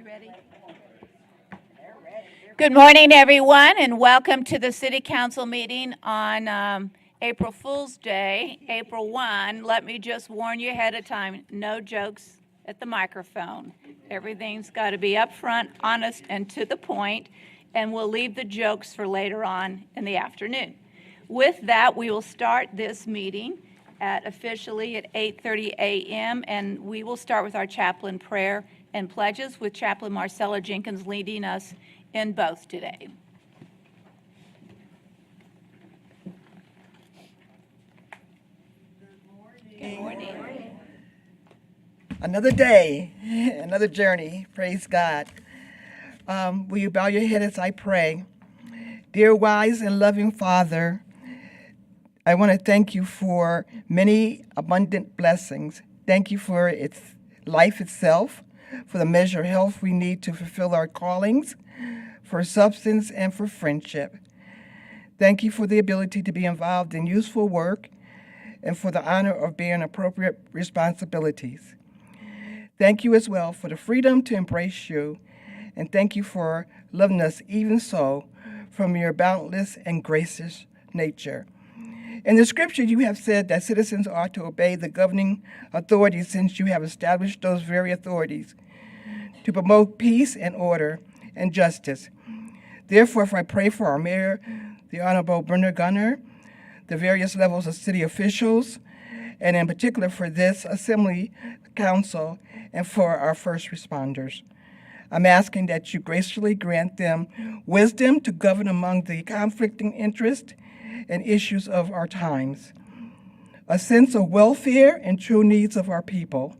ready? Good morning, everyone, and welcome to the City Council meeting on April Fool's Day, April 1. Let me just warn you ahead of time, no jokes at the microphone. Everything's got to be upfront, honest, and to the point, and we'll leave the jokes for later on in the afternoon. With that, we will start this meeting officially at 8:30 a.m., and we will start with our chaplain prayer and pledges with Chaplain Marcella Jenkins leading us in both today. Good morning. Another day, another journey. Praise God. Will you bow your head as I pray? Dear wise and loving Father, I want to thank you for many abundant blessings. Thank you for its life itself, for the measure of health we need to fulfill our callings, for substance and for friendship. Thank you for the ability to be involved in useful work and for the honor of bearing appropriate responsibilities. Thank you as well for the freedom to embrace you, and thank you for loving us even so from your boundless and gracious nature. In the scripture, you have said that citizens ought to obey the governing authorities since you have established those very authorities to promote peace and order and justice. Therefore, if I pray for our mayor, the Honorable Bernard Gunner, the various levels of city officials, and in particular for this Assembly Council and for our first responders. I'm asking that you graciously grant them wisdom to govern among the conflicting interests and issues of our times, a sense of welfare and true needs of our people,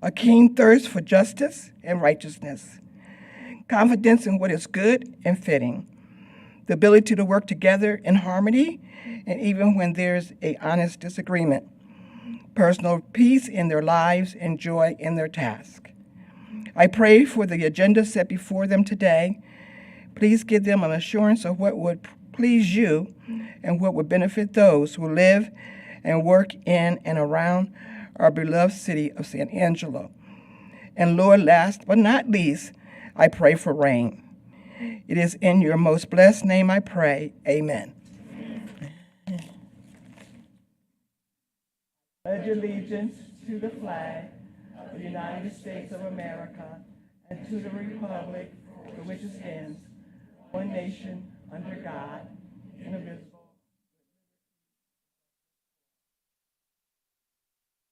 a keen thirst for justice and righteousness, confidence in what is good and fitting, the ability to work together in harmony, and even when there's an honest disagreement, personal peace in their lives and joy in their task. I pray for the agenda set before them today. Please give them an assurance of what would please you and what would benefit those who live and work in and around our beloved city of San Angelo. And Lord, last but not least, I pray for rain. It is in your most blessed name I pray. Amen. Pledge allegiance to the flag of the United States of America and to the republic for which it stands, one nation, under God, indivisible.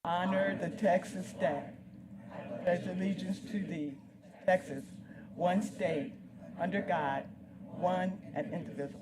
Honor the Texas state. Pledge allegiance to thee, Texas, one state, under God, one and indivisible.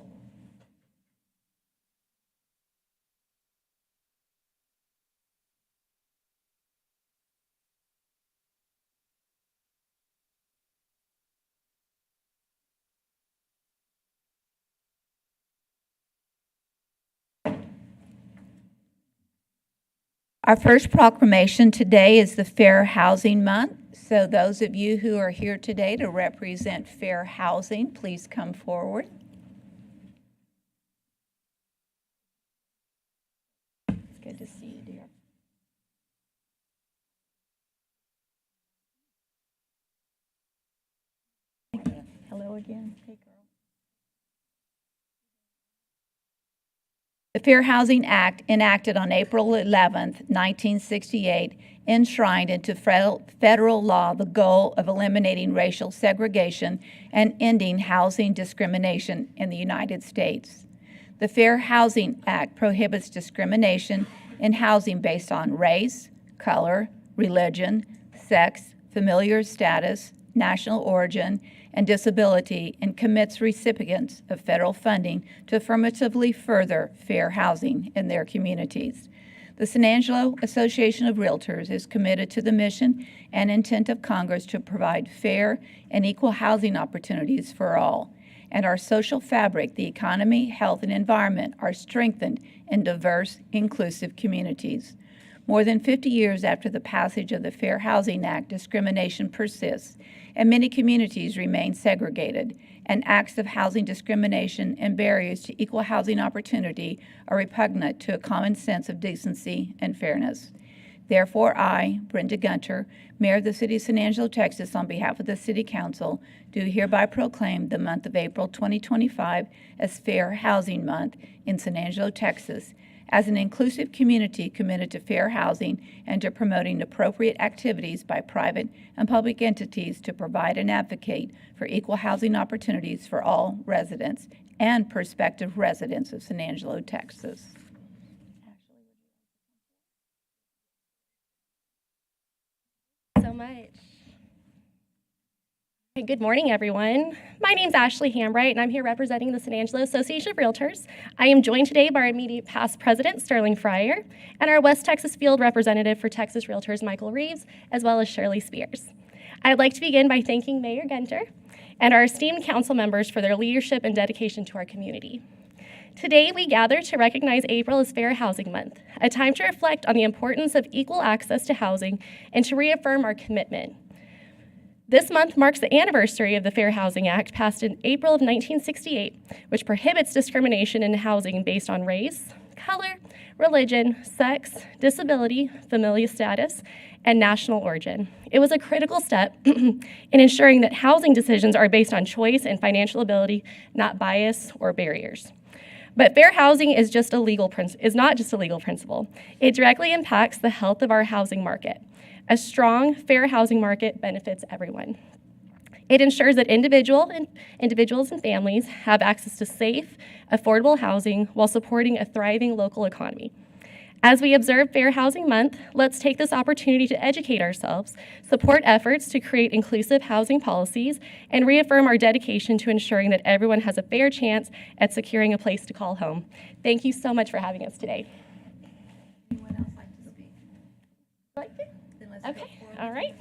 Our first proclamation today is the Fair Housing Month. So those of you who are here today to represent fair housing, please come forward. It's good to see you, dear. Hello again. Hey, girl. The Fair Housing Act, enacted on April 11, 1968, enshrined into federal law the goal of eliminating racial segregation and ending housing discrimination in the United States. The Fair Housing Act prohibits discrimination in housing based on race, color, religion, sex, familial status, national origin, and disability, and commits recipients of federal funding to affirmatively further fair housing in their communities. The San Angelo Association of Realtors is committed to the mission and intent of Congress to provide fair and equal housing opportunities for all. And our social fabric, the economy, health, and environment are strengthened in diverse, inclusive communities. More than 50 years after the passage of the Fair Housing Act, discrimination persists, and many communities remain segregated, and acts of housing discrimination and barriers to equal housing opportunity are repugnant to a common sense of decency and fairness. Therefore, I, Brenda Gunter, Mayor of the City of San Angelo, Texas, on behalf of the City Council, do hereby proclaim the month of April 2025 as Fair Housing Month in San Angelo, Texas, as an inclusive community committed to fair housing and to promoting appropriate activities by private and public entities to provide and advocate for equal housing opportunities for all residents and prospective residents of San Angelo, Texas. So much. Hey, good morning, everyone. My name's Ashley Hambright, and I'm here representing the San Angelo Association of Realtors. I am joined today by our immediate past president, Sterling Fryer, and our West Texas field representative for Texas Realtors, Michael Reeves, as well as Shirley Spears. I'd like to begin by thanking Mayor Gunter and our esteemed council members for their leadership and dedication to our community. Today, we gather to recognize April as Fair Housing Month, a time to reflect on the importance of equal access to housing and to reaffirm our commitment. This month marks the anniversary of the Fair Housing Act passed in April of 1968, which prohibits discrimination in housing based on race, color, religion, sex, disability, familial status, and national origin. It was a critical step in ensuring that housing decisions are based on choice and financial ability, not bias or barriers. But fair housing is not just a legal principle. It directly impacts the health of our housing market. A strong, fair housing market benefits everyone. It ensures that individuals and families have access to safe, affordable housing while supporting a thriving local economy. As we observe Fair Housing Month, let's take this opportunity to educate ourselves, support efforts to create inclusive housing policies, and reaffirm our dedication to ensuring that everyone has a fair chance at securing a place to call home. Thank you so much for having us today. Anyone else like to speak? Okay, all right.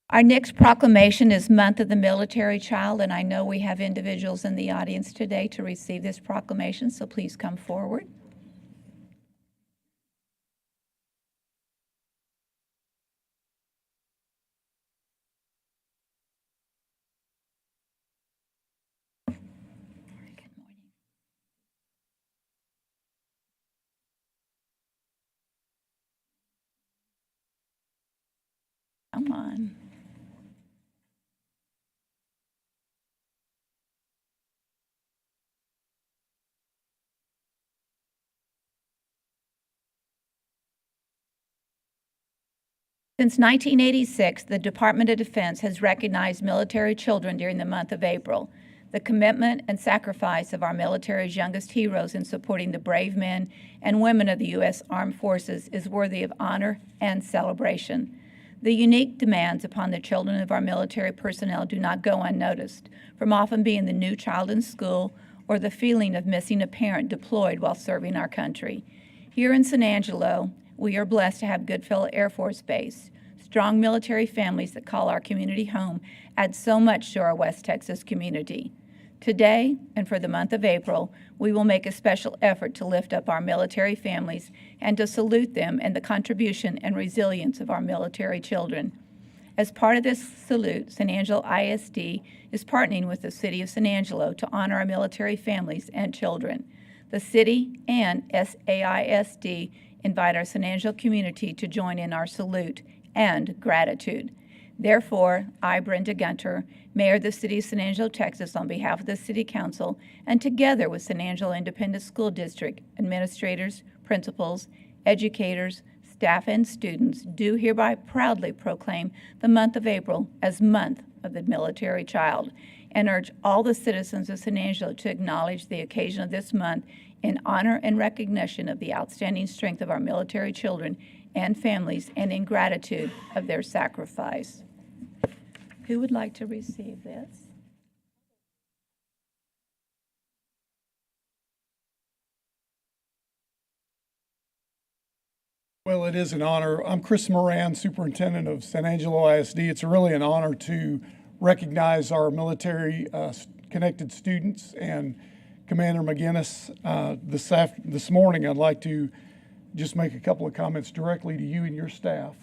Our next proclamation is Month of the Military Child, and I know we have individuals in the audience today to receive this proclamation, so please come forward. Come on. Since 1986, the Department of Defense has recognized military children during the month of April. The commitment and sacrifice of our military's youngest heroes in supporting the brave men and women of the U.S. Armed Forces is worthy of honor and celebration. The unique demands upon the children of our military personnel do not go unnoticed, from often being the new child in school or the feeling of missing a parent deployed while serving our country. Here in San Angelo, we are blessed to have Goodfellow Air Force Base. Strong military families that call our community home add so much to our West Texas community. Today, and for the month of April, we will make a special effort to lift up our military families and to salute them and the contribution and resilience of our military children. As part of this salute, San Angelo ISD is partnering with the City of San Angelo to honor our military families and children. The city and SAISD invite our San Angelo community to join in our salute and gratitude. Therefore, I, Brenda Gunter, Mayor of the City of San Angelo, Texas, on behalf of the City Council, and together with San Angelo Independent School District administrators, principals, educators, staff, and students, do hereby proudly proclaim the month of April as Month of the Military Child, and urge all the citizens of San Angelo to acknowledge the occasion of this month in honor and recognition of the outstanding strength of our military children and families, and in gratitude of their sacrifice. Who would like to receive this? Well, it is an honor. I'm Chris Moran, Superintendent of San Angelo ISD. It's really an honor to recognize our military connected students and Commander McGinnis. This morning, I'd like to just make a couple of comments directly to you and your staff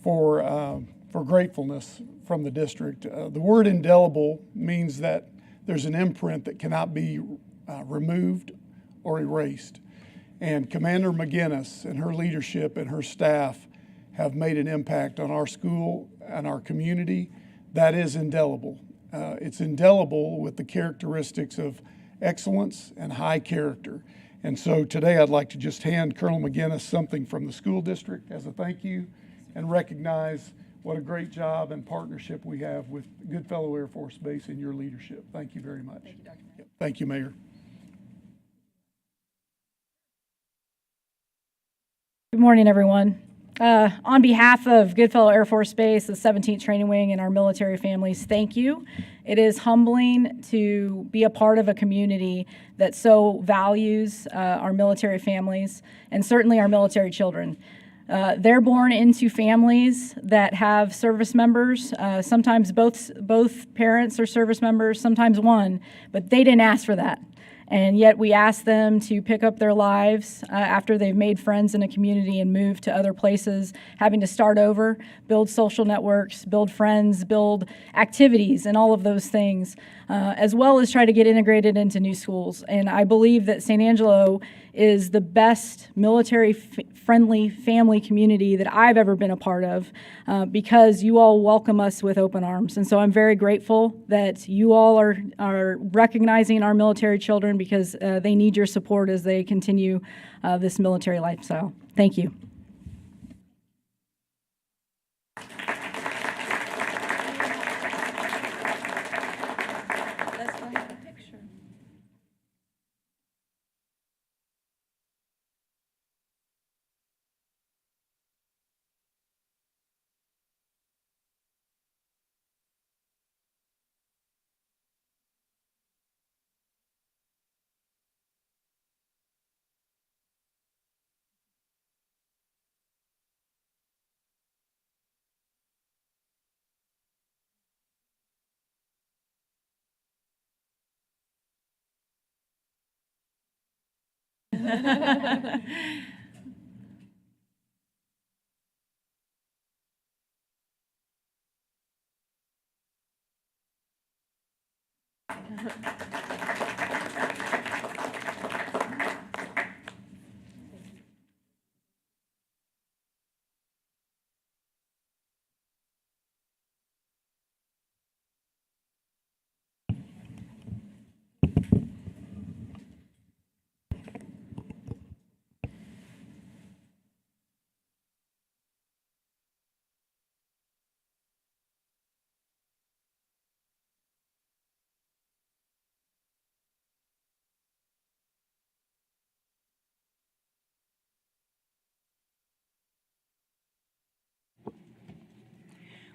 for gratefulness from the district. The word indelible means that there's an imprint that cannot be removed or erased. And Commander McGinnis and her leadership and her staff have made an impact on our school and our community that is indelible. It's indelible with the characteristics of excellence and high character. And so today I'd like to just hand Colonel McGinnis something from the school district as a thank you and recognize what a great job and partnership we have with Goodfellow Air Force Base and your leadership. Thank you very much. Thank you, Dr. Mayor. Thank you, Mayor. Good morning, everyone. On behalf of Goodfellow Air Force Base, the 17th Training Wing, and our military families, thank you. It is humbling to be a part of a community that so values our military families and certainly our military children. They're born into families that have service members. Sometimes both parents are service members, sometimes one, but they didn't ask for that. And yet we ask them to pick up their lives after they've made friends in a community and moved to other places, having to start over, build social networks, build friends, build activities, and all of those things, as well as try to get integrated into new schools. And I believe that San Angelo is the best military-friendly family community that I've ever been a part of because you all welcome us with open arms. And so I'm very grateful that you all are recognizing our military children because they need your support as they continue this military lifestyle. Thank you.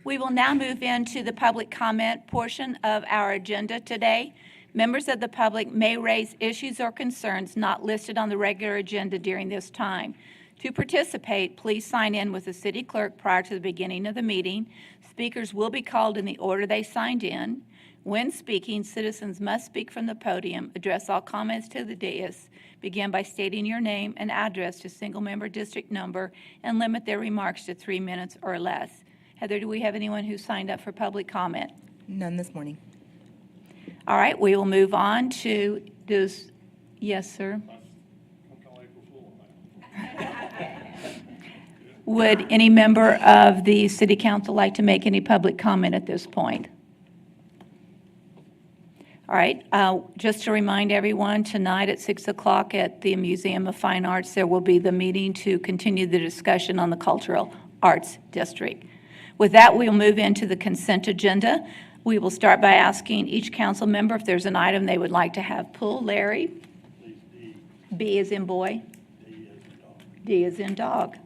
We will now move into the public comment portion of our agenda today. Members of the public may raise issues or concerns not listed on the regular agenda during this time. To participate, please sign in with the city clerk prior to the beginning of the meeting. Speakers will be called in the order they signed in. When speaking, citizens must speak from the podium, address all comments to the dais, begin by stating your name and address to single-member district number, and limit their remarks to 3 minutes or less. Heather, do we have anyone who signed up for public comment? None this morning. All right, we will move on to those. Yes, sir. Would any member of the city council like to make any public comment at this point? All right, just to remind everyone, tonight at 6 o'clock at the Museum of Fine Arts, there will be the meeting to continue the discussion on the Cultural Arts District. With that, we'll move into the consent agenda. We will start by asking each council member if there's an item they would like to have pulled. Larry? B as in boy? D as in dog.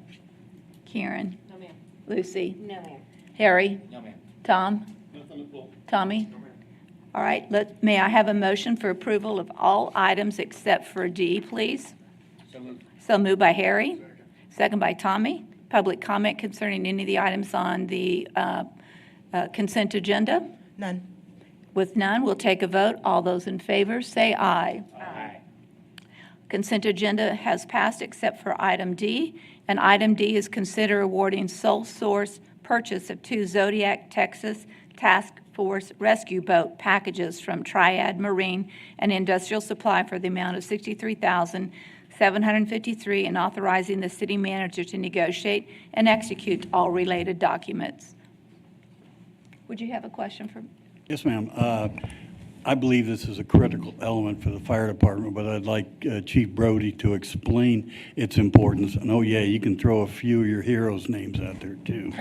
Karen? No, ma'am. Lucy? No, ma'am. Harry? No, ma'am. Tom? Tommy? All right, may I have a motion for approval of all items except for D, please? So moved by Harry. second by Tommy. Public comment concerning any of the items on the consent agenda? None. With none, we'll take a vote. All those in favor, say aye. Aye. Consent agenda has passed except for item D, and item D is consider awarding sole source purchase of 2 Zodiac, Texas Task Force rescue boat packages from Triad Marine and Industrial Supply for the amount of $63,753 and authorizing the city manager to negotiate and execute all related documents. Would you have a question for? Yes, ma'am. I believe this is a critical element for the fire department, but I'd like Chief Brody to explain its importance. And oh yeah, you can throw a few of your heroes' names out there too.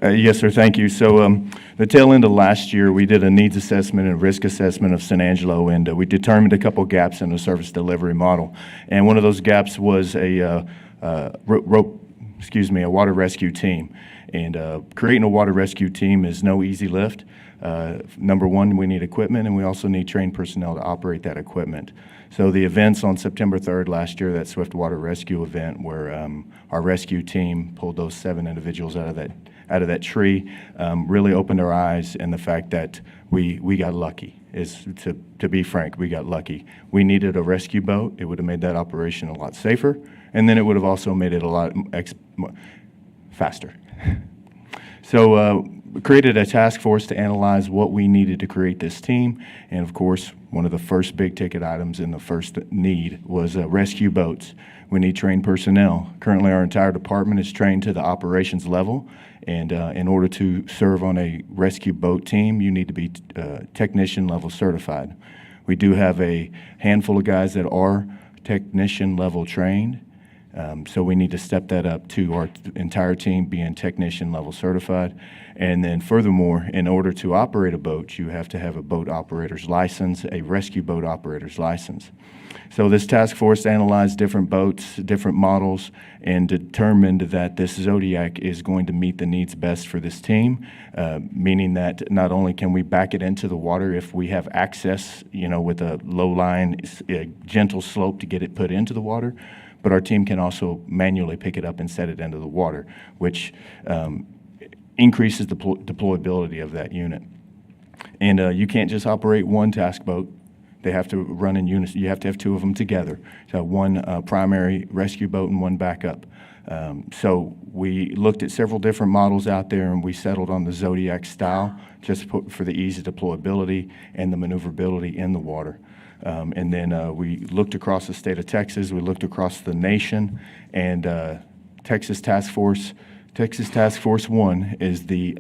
Yes, sir. Thank you. So the tail end of last year, we did a needs assessment and risk assessment of San Angelo, and we determined a couple gaps in the service delivery model. And one of those gaps was a water rescue team. And creating a water rescue team is no easy lift. Number one, we need equipment, and we also need trained personnel to operate that equipment. So the events on September 3rd last year, that Swift Water Rescue event, where our rescue team pulled those 7 individuals out of that tree, really opened our eyes, and the fact that we got lucky is, to be frank, we got lucky. We needed a rescue boat. It would have made that operation a lot safer, and then it would have also made it a lot faster. So we created a task force to analyze what we needed to create this team, and of course, one of the first big ticket items and the first need was rescue boats. We need trained personnel. Currently, our entire department is trained to the operations level, and in order to serve on a rescue boat team, you need to be technician level certified. We do have a handful of guys that are technician level trained, so we need to step that up to our entire team being technician level certified. And then furthermore, in order to operate a boat, you have to have a boat operator's license, a rescue boat operator's license. So this task force analyzed different boats, different models, and determined that this Zodiac is going to meet the needs best for this team, meaning that not only can we back it into the water if we have access, with a low line, a gentle slope to get it put into the water, but our team can also manually pick it up and set it into the water, which increases the deployability of that unit. And you can't just operate one task boat. They have to run in unison. You have to have 2 of them together. So one primary rescue boat and one backup. So we looked at several different models out there, and we settled on the Zodiac style just for the ease of deployability and the maneuverability in the water. And then we looked across the state of Texas. We looked across the nation, and Texas Task Force 1 is the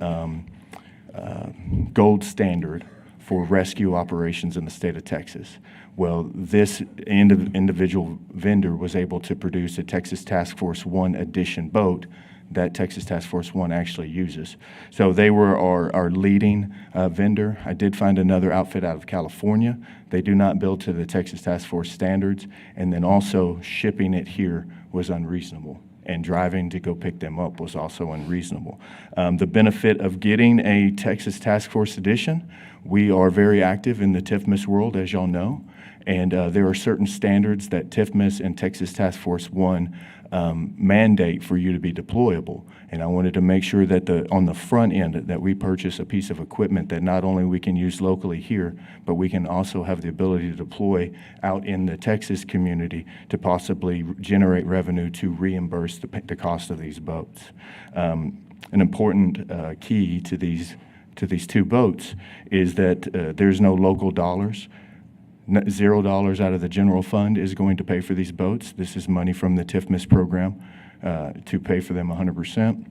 gold standard for rescue operations in the state of Texas. Well, this individual vendor was able to produce a Texas Task Force 1 edition boat that Texas Task Force 1 actually uses. So they were our leading vendor. I did find another outfit out of California. They do not build to the Texas Task Force standards, and then also shipping it here was unreasonable, and driving to go pick them up was also unreasonable. The benefit of getting a Texas Task Force edition, we are very active in the TIFMAS world, as y'all know, and there are certain standards that TIFMAS and Texas Task Force 1 mandate for you to be deployable. And I wanted to make sure that on the front end that we purchase a piece of equipment that not only we can use locally here, but we can also have the ability to deploy out in the Texas community to possibly generate revenue to reimburse the cost of these boats. An important key to these 2 boats is that there's no local dollars. $0 out of the general fund is going to pay for these boats. This is money from the TIFMAS program to pay for them 100%.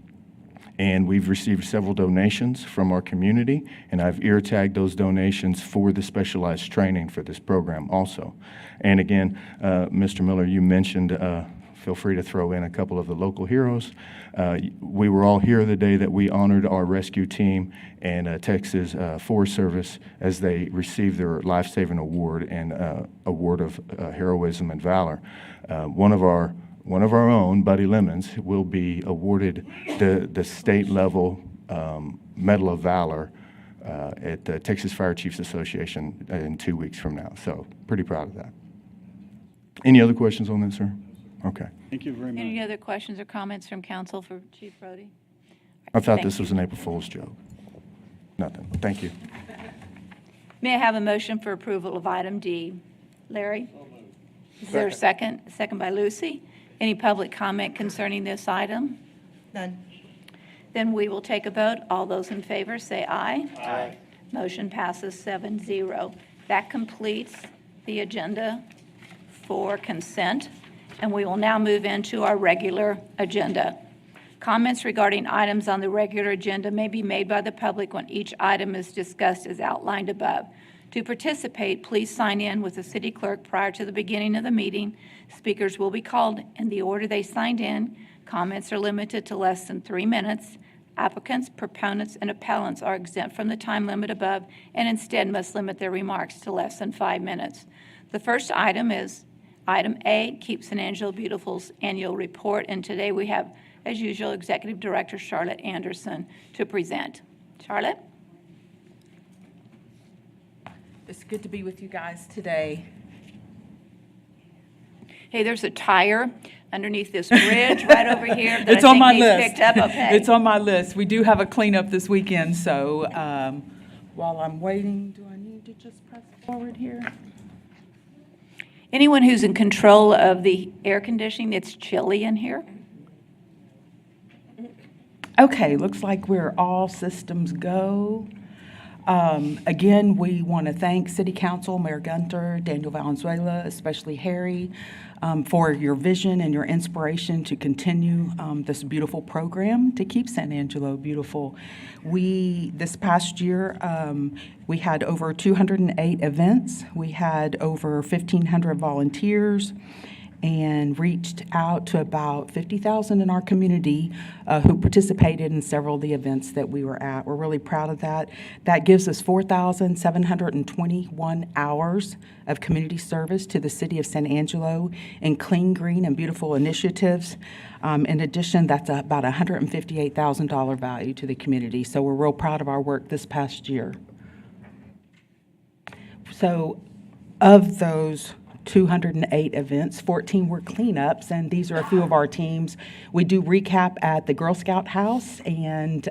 And we've received several donations from our community, and I've ear tagged those donations for the specialized training for this program also. And again, Mr. Miller, you mentioned, feel free to throw in a couple of the local heroes. We were all here the day that we honored our rescue team and Texas Forest Service as they received their life-saving award and award of heroism and valor. One of our own, Buddy Lemons, will be awarded the state level Medal of Valor at the Texas Fire Chiefs Association in 2 weeks from now. So pretty proud of that. Any other questions on that, sir? Okay. Thank you very Any much. other questions or comments from council for Chief Brody? I thought Thank this you. was an April Fool's joke. Nothing. Thank you. May I have a motion for approval of item D? Larry? Is there a second? Second by Lucy. Any public comment concerning this item? None. Then we will take a vote. All those in favor say aye. Aye. Motion passes 7-0. That completes the agenda for consent, and we will now move into our regular agenda. Comments regarding items on the regular agenda may be made by the public when each item is discussed as outlined above. To participate, please sign in with the city clerk prior to the beginning of the meeting. Speakers will be called in the order they signed in. Comments are limited to less than 3 minutes. Applicants, proponents, and appellants are exempt from the time limit above and instead must limit their remarks to less than 5 minutes. The first item is item A, Keep San Angelo Beautiful's annual report, and today we have, as usual, Executive Director Charlotte Anderson to present. Charlotte? It's good to be with you guys today. Hey, there's a tire underneath this bridge right over here that It's I on think my needs list. picked up. Okay. It's on my list. We do have a cleanup this weekend, so while I'm waiting, do I need to just press forward here? Anyone who's in control of the air conditioning, it's chilly in here. Okay, looks like we're all systems go. Again, we want to thank City Council, Mayor Gunter, Daniel Valenzuela, especially Harry, for your vision and your inspiration to continue this beautiful program to keep San Angelo beautiful. This past year, we had over 208 events. We had over 1,500 volunteers, and reached out to about 50,000 in our community who participated in several of the events that we were at. We're really proud of that. That gives us 4,721 hours of community service to the city of San Angelo in clean, green, and beautiful initiatives. In addition, that's about $158,000 value to the community. So we're real proud of our work this past year. So of those 208 events, 14 were cleanups, and these are a few of our teams. We do recap at the Girl Scout House, and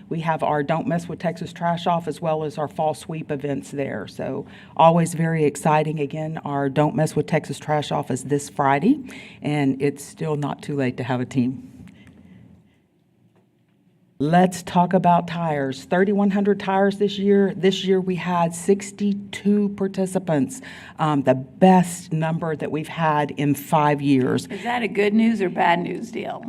we have our Don't Mess with Texas Trash Off as well as our fall sweep events there. So always very exciting. Again, our Don't Mess with Texas Trash Off is this Friday, and it's still not too late to have a team. Let's talk about tires. 3,100 tires this year. This year we had 62 participants, the best number that we've had in 5 years. Is that a good news or bad news deal?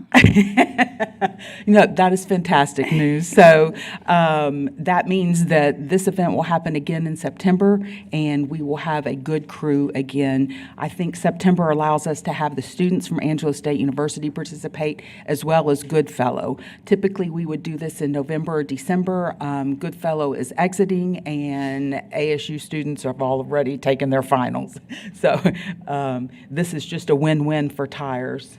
That is fantastic news. So that means that this event will happen again in September, and we will have a good crew again. I think September allows us to have the students from Angelo State University participate, as well as Goodfellow. Typically, we would do this in November or December. Goodfellow is exiting, and ASU students have already taken their finals. So this is just a win-win for tires.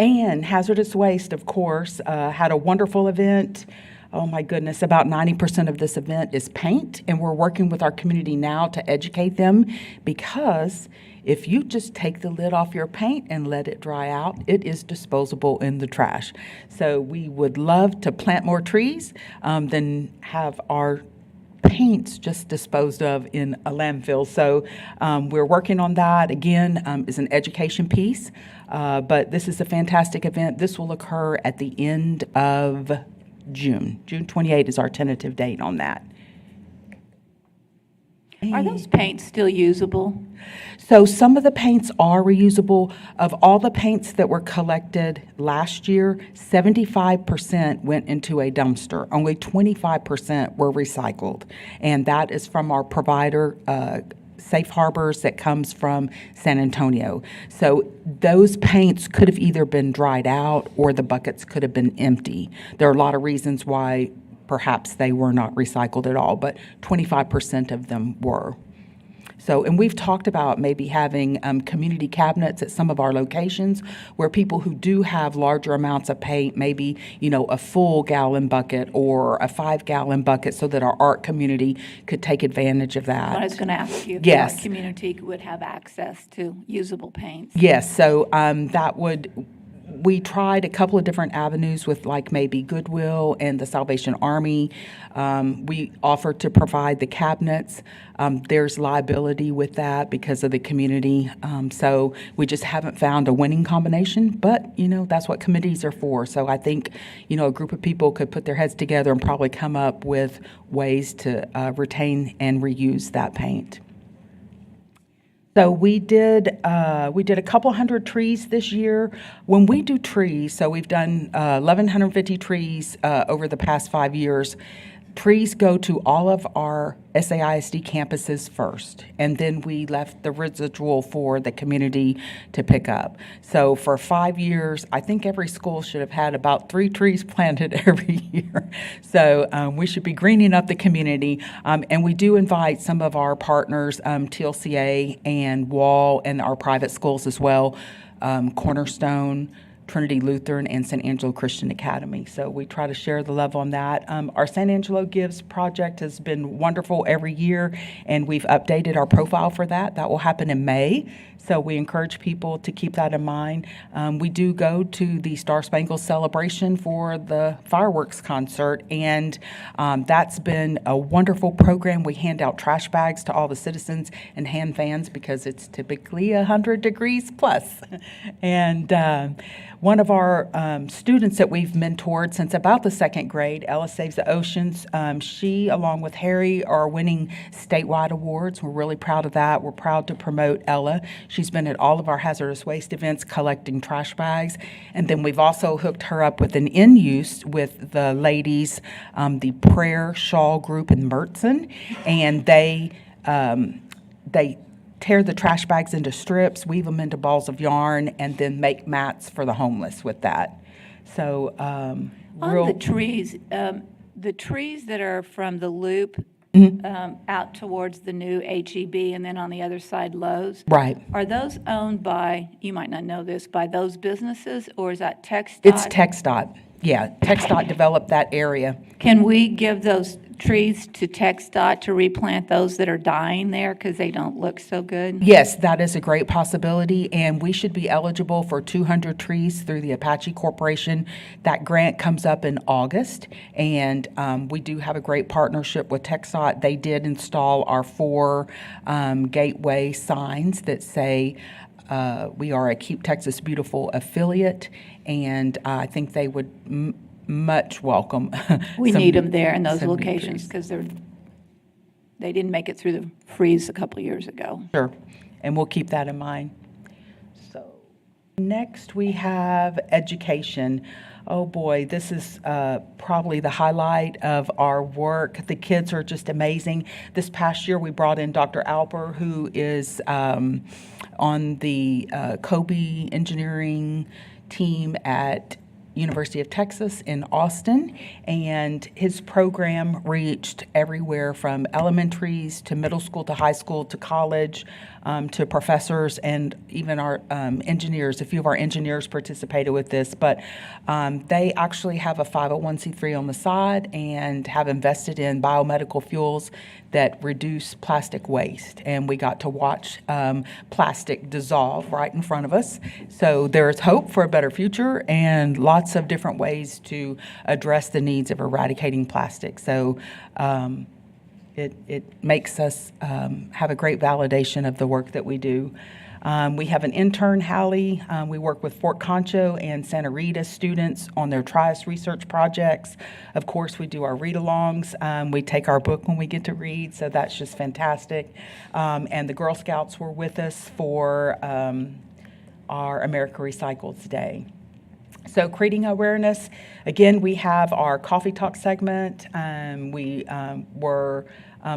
And hazardous waste, of course, had a wonderful event. Oh my goodness, about 90% of this event is paint, and we're working with our community now to educate them, because if you just take the lid off your paint and let it dry out, it is disposable in the trash. So we would love to plant more trees than have our paints just disposed of in a landfill. So we're working on that. Again, is an education piece, but this is a fantastic event. This will occur at the end of June. June 28 is our tentative date on that. Are those paints still usable? So some of the paints are reusable. Of all the paints that were collected last year, 75% went into a dumpster. Only 25% were recycled. And that is from our provider, Safe Harbors, that comes from San Antonio. So those paints could have either been dried out or the buckets could have been empty. There are a lot of reasons why perhaps they were not recycled at all, but 25% of them were. So, and we've talked about maybe having community cabinets at some of our locations where people who do have larger amounts of paint, maybe, a full gallon bucket or a 5-gallon bucket, so that our art community could take advantage of that. I was going to ask you if Yes. our community would have access to usable paints. Yes, so we tried a couple of different avenues with like maybe Goodwill and the Salvation Army. We offered to provide the cabinets. There's liability with that because of the community. So we just haven't found a winning combination, but, that's what committees are for. So I think, a group of people could put their heads together and probably come up with ways to retain and reuse that paint. So we did a couple hundred trees this year. When we do trees, so we've done 1,150 trees over the past 5 years. Trees go to all of our SAISD campuses first, and then we left the residual for the community to pick up. So for 5 years, I think every school should have had about 3 trees planted every year. So we should be greening up the community, and we do invite some of our partners, TLCA and Wall, and our private schools as well, Cornerstone, Trinity Lutheran, and San Angelo Christian Academy. So we try to share the love on that. Our San Angelo Gives project has been wonderful every year, and we've updated our profile for that. That will happen in May. So we encourage people to keep that in mind. We do go to the Star Spangled Celebration for the fireworks concert, and that's been a wonderful program. We hand out trash bags to all the citizens and hand fans because it's typically 100 degrees plus. And one of our students that we've mentored since about the 2nd grade, Ella Saves the Oceans, she, along with Harry, are winning statewide awards. We're really proud of that. We're proud to promote Ella. She's been at all of our hazardous waste events collecting trash bags. And then we've also hooked her up with an in-use with the ladies, the Prayer Shawl Group in Mertzen. And they tear the trash bags into strips, weave them into balls of yarn, and then make mats for the homeless with that. So, On the trees that are from the loop out towards the new HEB and then on the other side Lowe's. Right. Are those owned by, you might not know this, by those businesses, or is that TxDOT? It's TxDOT. Yeah, TxDOT developed that area. Can we give those trees to TxDOT to replant those that are dying there because they don't look so good? Yes, that is a great possibility, and we should be eligible for 200 trees through the Apache Corporation. That grant comes up in August, and we do have a great partnership with TxDOT. They did install our 4 gateway signs that say, we are a Keep Texas Beautiful affiliate, and I think they would much welcome. We some- need them there in those some new locations trees. because they didn't make it through the freeze a couple of years ago. Sure, and we'll keep that in mind. So next we have education. Oh boy, this is probably the highlight of our work. The kids are just amazing. This past year we brought in Dr. Alper, who is on the Kobe engineering team at University of Texas in Austin, and his program reached everywhere from elementaries to middle school to high school to college to professors and even our engineers. A few of our engineers participated with this, but they actually have a 501c3 on the side and have invested in biomedical fuels that reduce plastic waste, and we got to watch plastic dissolve right in front of us. So there's hope for a better future and lots of different ways to address the needs of eradicating plastic. So it makes us have a great validation of the work that we do. We have an intern, Hallie. We work with Fort Concho and Santa Rita students on their TRIAS research projects. Of course, we do our read-alongs. We take our book when we get to read, so that's just fantastic. And the Girl Scouts were with us for our America Recycles Day. So creating awareness, again, we have our Coffee Talk segment. We were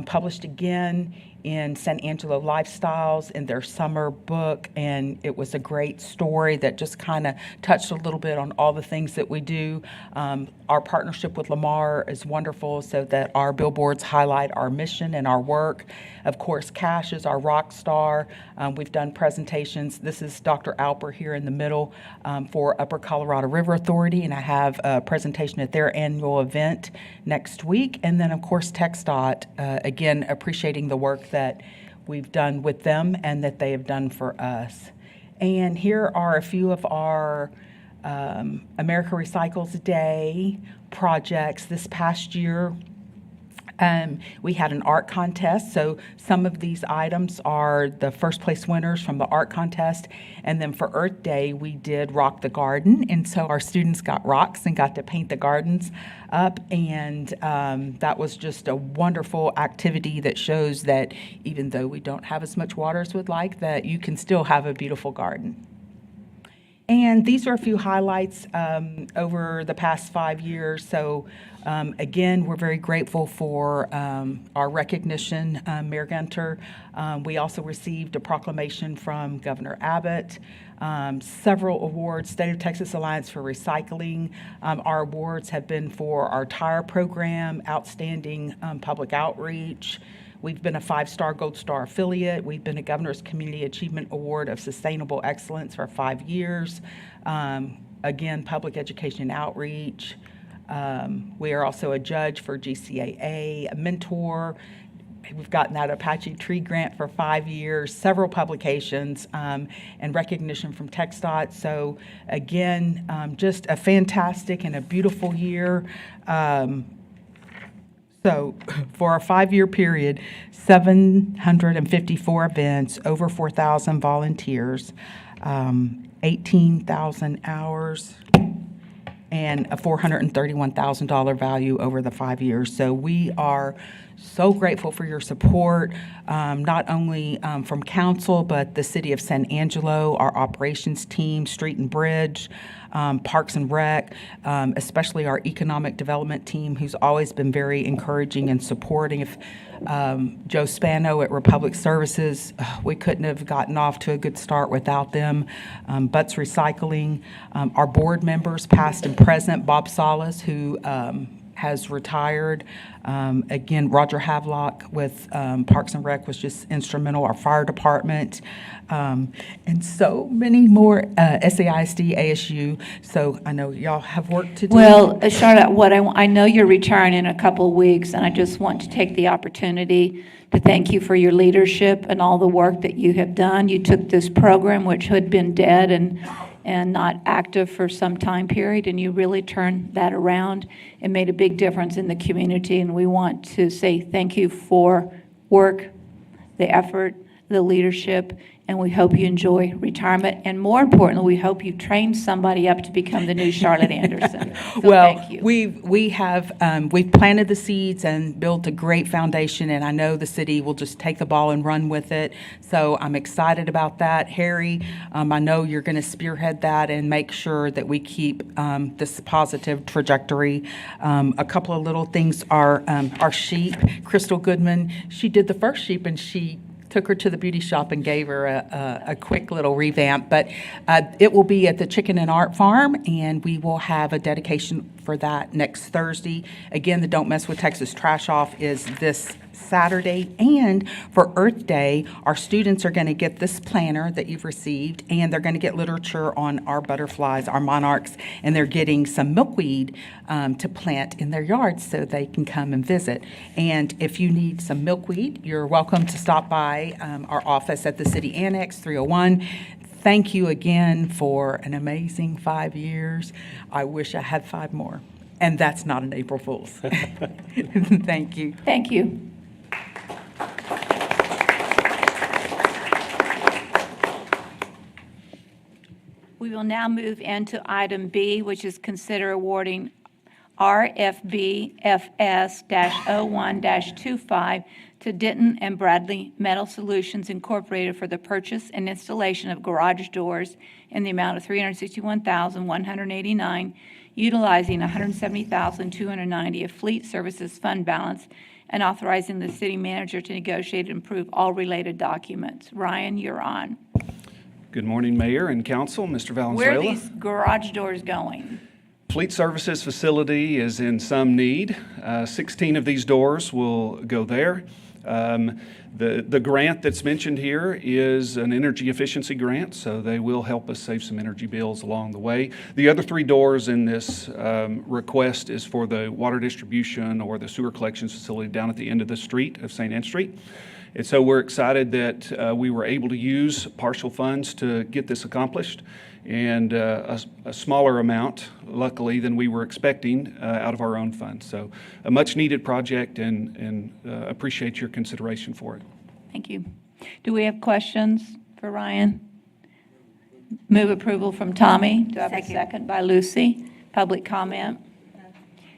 published again in San Angelo lifestyles in their summer book, and it was a great story that just kind of touched a little bit on all the things that we do. Our partnership with Lamar is wonderful so that our billboards highlight our mission and our work. Of course, Cash is our rock star. We've done presentations. This is Dr. Alper here in the middle for Upper Colorado River Authority, and I have a presentation at their annual event next week. And then, of course, TxDOT, again, appreciating the work that we've done with them and that they have done for us. And here are a few of our America Recycles Day projects this past year. We had an art contest, so some of these items are the first place winners from the art contest. And then for Earth Day, we did Rock the Garden, and so our students got rocks and got to paint the gardens up. And that was just a wonderful activity that shows that even though we don't have as much water as we'd like, that you can still have a beautiful garden. And these are a few highlights over the past 5 years. So again, we're very grateful for our recognition, Mayor Gunter. We also received a proclamation from Governor Abbott, several awards, State of Texas Alliance for Recycling. Our awards have been for our tire program, outstanding public outreach. We've been a 5-star Gold Star affiliate. We've been a Governor's Community Achievement Award of Sustainable Excellence for 5 years. Again, public education and outreach. We are also a judge for GCAA, a mentor. We've gotten that Apache Tree Grant for 5 years, several publications, and recognition from TxDOT. So again, just a fantastic and a beautiful year. So for our 5-year period, 754 events, over 4,000 volunteers, 18,000 hours, and a $431,000 value over the 5 years. So we are so grateful for your support, not only from council, but the city of San Angelo, our operations team, Street and Bridge, Parks and Rec, especially our economic development team, who's always been very encouraging and supportive. Joe Spano at Republic Services, we couldn't have gotten off to a good start without them. Butts Recycling, our board members, past and present, Bob Salas, who has retired. Again, Roger Havelock with Parks and Rec was just instrumental, our fire department, and so many more, SAISD, ASU. So I know y'all have work to do. Well, Charlotte, I know you're retiring in a couple of weeks, and I just want to take the opportunity to thank you for your leadership and all the work that you have done. You took this program, which had been dead and not active for some time period, and you really turned that around and made a big difference in the community. And we want to say thank you for work, the effort, the leadership, and we hope you enjoy retirement. And more importantly, we hope you've trained somebody up to become the new Charlotte Anderson. So well, thank you. we've planted the seeds and built a great foundation, and I know the city will just take the ball and run with it. So I'm excited about that. Harry, I know you're going to spearhead that and make sure that we keep this positive trajectory. A couple of little things are our sheep. Crystal Goodman, she did the first sheep, and she took her to the beauty shop and gave her a quick little revamp. But it will be at the Chicken and Art Farm, and we will have a dedication for that next Thursday. Again, the Don't Mess with Texas Trash Off is this Saturday. And for Earth Day, our students are going to get this planner that you've received, and they're going to get literature on our butterflies, our monarchs, and they're getting some milkweed to plant in their yards so they can come and visit. And if you need some milkweed, you're welcome to stop by our office at the City Annex, 301. Thank you again for an amazing 5 years. I wish I had 5 more. And that's not an April Fool's. Thank you. Thank you. We will now move into item B, which is consider awarding RFBFS-01-25 to Denton and Bradley Metal Solutions Incorporated for the purchase and installation of garage doors in the amount of $361,189, utilizing $170,290 of Fleet Services fund balance and authorizing the city manager to negotiate and approve all related documents. Ryan, you're on. Good morning, Mayor and Council, Mr. Valenzuela. Where are these garage doors going? Fleet Services facility is in some need. 16 of these doors will go there. The grant that's mentioned here is an energy efficiency grant, so they will help us save some energy bills along the way. The other 3 doors in this request is for the water distribution or the sewer collections facility down at the end of the street of St. Anne Street. And so we're excited that we were able to use partial funds to get this accomplished, and a smaller amount, luckily, than we were expecting out of our own funds. So a much-needed project, and appreciate your consideration for it. Thank you. Do we have questions for Ryan? Move approval from Tommy. Do I have a second by Lucy? Public comment?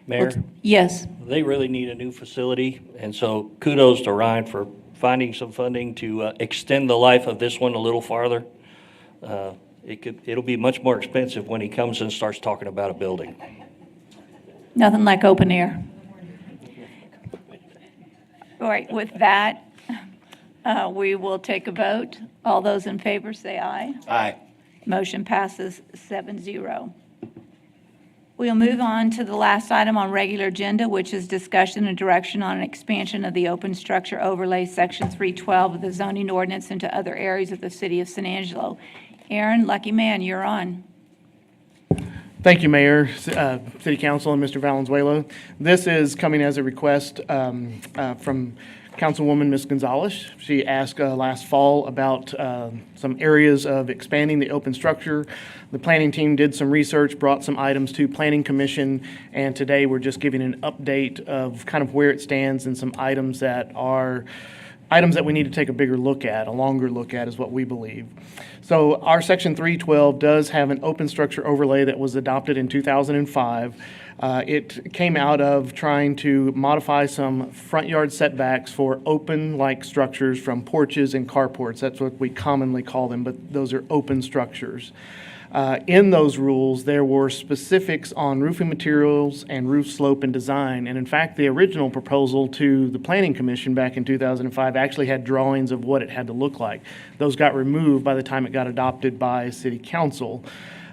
Mayor, Yes. they really need a new facility, and so kudos to Ryan for finding some funding to extend the life of this one a little farther. It'll be much more expensive when he comes and starts talking about a building. Nothing like open air. All right, with that, we will take a vote. All those in favor say aye. Aye. Motion passes 7-0. We'll move on to the last item on regular agenda, which is discussion and direction on an expansion of the open structure overlay, Section 312 of the zoning ordinance into other areas of the city of San Angelo. Aaron, lucky man, you're on. Thank you, Mayor, City Council, and Mr. Valenzuela. This is coming as a request from Councilwoman Ms. Gonzalez. She asked last fall about some areas of expanding the open structure. The planning team did some research, brought some items to Planning Commission, and today we're just giving an update of kind of where it stands and some items that we need to take a bigger look at, a longer look at is what we believe. So our Section 312 does have an open structure overlay that was adopted in 2005. It came out of trying to modify some front yard setbacks for open-like structures from porches and carports. That's what we commonly call them, but those are open structures. In those rules, there were specifics on roofing materials and roof slope and design. And in fact, the original proposal to the Planning Commission back in 2005 actually had drawings of what it had to look like. Those got removed by the time it got adopted by City Council.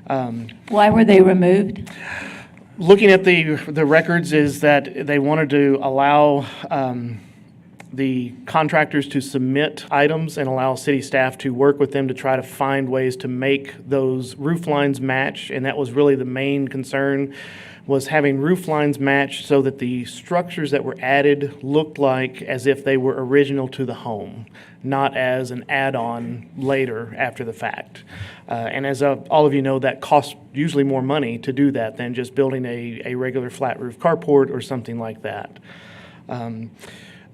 Why were they removed? Looking at the records is that they wanted to allow the contractors to submit items and allow city staff to work with them to try to find ways to make those roof lines match. And that was really the main concern, was having roof lines match so that the structures that were added looked like as if they were original to the home, not as an add-on later after the fact. And as all of you know, that costs usually more money to do that than just building a regular flat roof carport or something like that.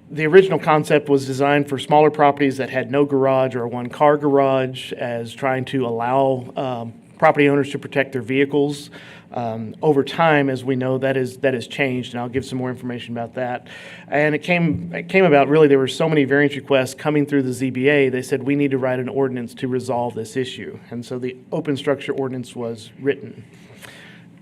The original concept was designed for smaller properties that had no garage or a one-car garage, as trying to allow property owners to protect their vehicles. Over time, as we know, that has changed, and I'll give some more information about that. And it came about, really, there were so many variance requests coming through the ZBA, they said we need to write an ordinance to resolve this issue. And so the open structure ordinance was written.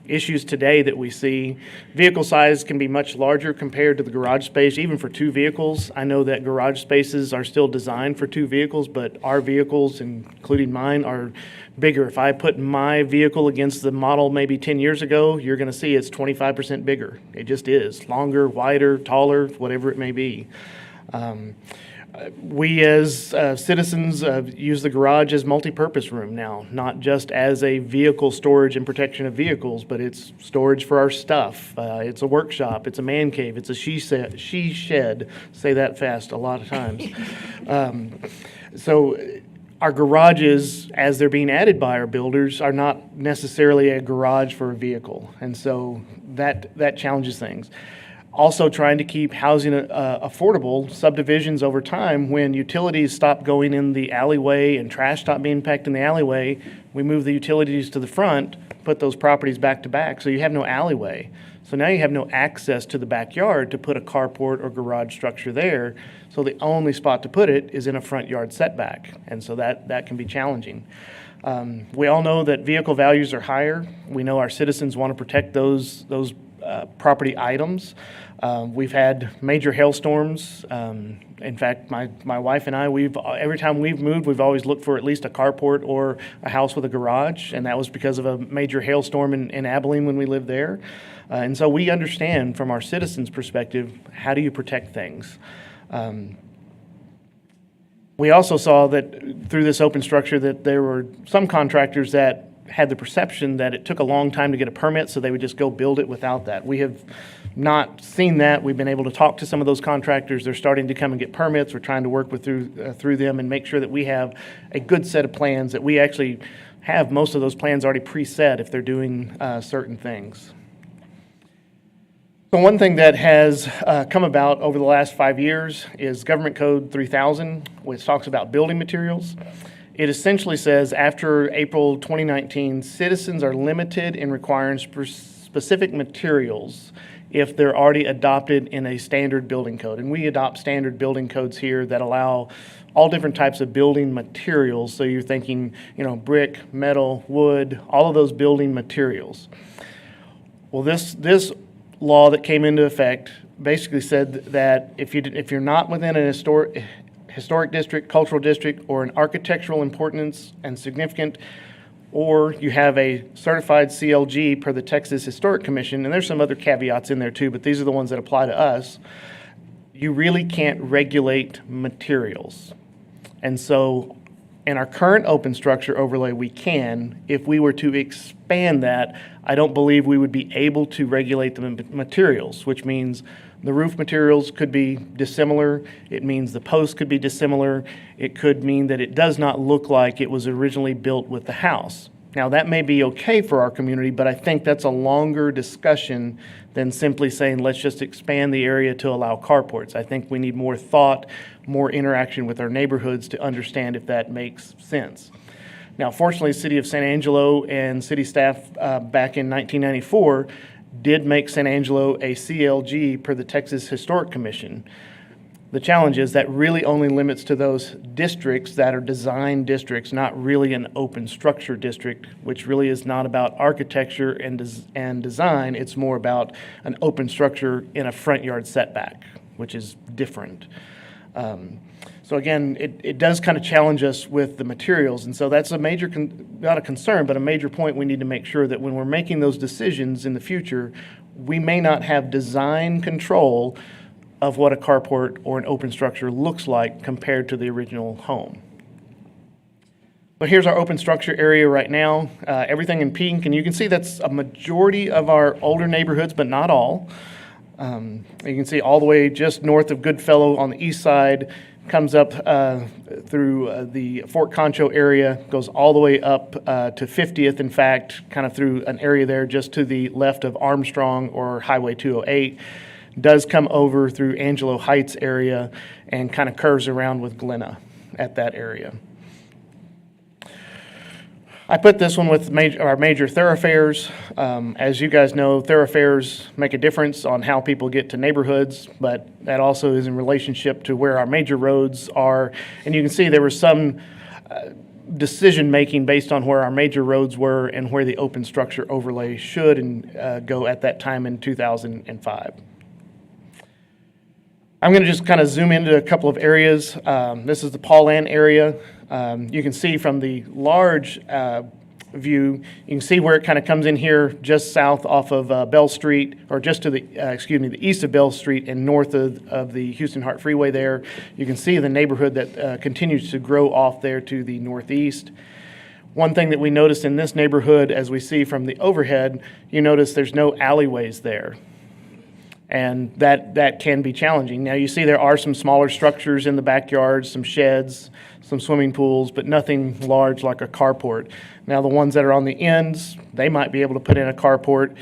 Issues today that we see, vehicle size can be much larger compared to the garage space, even for 2 vehicles. I know that garage spaces are still designed for 2 vehicles, but our vehicles, including mine, are bigger. If I put my vehicle against the model maybe 10 years ago, you're going to see it's 25% bigger. It just is. Longer, wider, taller, whatever it may be. We as citizens use the garage as multi-purpose room now, not just as a vehicle storage and protection of vehicles, but it's storage for our stuff. It's a workshop, it's a man cave, it's a she shed. Say that fast a lot of times. So our garages, as they're being added by our builders, are not necessarily a garage for a vehicle. And so that challenges things. Also trying to keep housing affordable. Subdivisions over time, when utilities stop going in the alleyway and trash stop being packed in the alleyway, we move the utilities to the front, put those properties back to back, so you have no alleyway. So now you have no access to the backyard to put a carport or garage structure there, so the only spot to put it is in a front yard setback, and so that can be challenging. We all know that vehicle values are higher. We know our citizens want to protect those property items. We've had major hailstorms. In fact, my wife and I, every time we've moved, we've always looked for at least a carport or a house with a garage, and that was because of a major hailstorm in Abilene when we lived there. And so we understand from our citizens' perspective, how do you protect things? We also saw that through this open structure that there were some contractors that had the perception that it took a long time to get a permit, so they would just go build it without that. We have not seen that. We've been able to talk to some of those contractors. They're starting to come and get permits. We're trying to work through them and make sure that we have a good set of plans, that we actually have most of those plans already preset if they're doing certain things. So one thing that has come about over the last 5 years is Government Code 3000, which talks about building materials. It essentially says after April 2019, citizens are limited in requiring specific materials if they're already adopted in a standard building code. And we adopt standard building codes here that allow all different types of building materials. So you're thinking, brick, metal, wood, all of those building materials. Well, this law that came into effect basically said that if you're not within an historic district, cultural district, or an architectural importance and significant, or you have a certified CLG per the Texas Historic Commission, and there's some other caveats in there too, but these are the ones that apply to us, you really can't regulate materials. And so in our current open structure overlay, we can. If we were to expand that, I don't believe we would be able to regulate the materials, which means the roof materials could be dissimilar. It means the posts could be dissimilar. It could mean that it does not look like it was originally built with the house. Now, that may be okay for our community, but I think that's a longer discussion than simply saying, let's just expand the area to allow carports. I think we need more thought, more interaction with our neighborhoods to understand if that makes sense. Now, fortunately, the City of San Angelo and city staff back in 1994 did make San Angelo a CLG per the Texas Historic Commission. The challenge is that really only limits to those districts that are design districts, not really an open structure district, which really is not about architecture and design. It's more about an open structure in a front yard setback, which is different. So again, it does kind of challenge us with the materials. And so that's a major, not a concern, but a major point we need to make sure that when we're making those decisions in the future, we may not have design control of what a carport or an open structure looks like compared to the original home. So here's our open structure area right now. Everything in pink, and you can see that's a majority of our older neighborhoods, but not all. You can see all the way just north of Goodfellow on the east side, comes up through the Fort Concho area, goes all the way up to 50th, in fact, kind of through an area there just to the left of Armstrong or Highway 208. Does come over through Angelo Heights area and kind of curves around with Glenna at that area. I put this one with our major thoroughfares. As you guys know, thoroughfares make a difference on how people get to neighborhoods, but that also is in relationship to where our major roads are. And you can see there was some decision-making based on where our major roads were and where the open structure overlay should go at that time in 2005. I'm going to just kind of zoom into a couple of areas. This is the Paulan area. You can see from the large view, you can see where it kind of comes in here just south off of Bell Street, or just to the, the east of Bell Street and north of the Houston Hart Freeway there. You can see the neighborhood that continues to grow off there to the northeast. One thing that we noticed in this neighborhood, as we see from the overhead, you notice there's no alleyways there. And that can be challenging. Now, you see there are some smaller structures in the backyard, some sheds, some swimming pools, but nothing large like a carport. Now, the ones that are on the ends, they might be able to put in a carport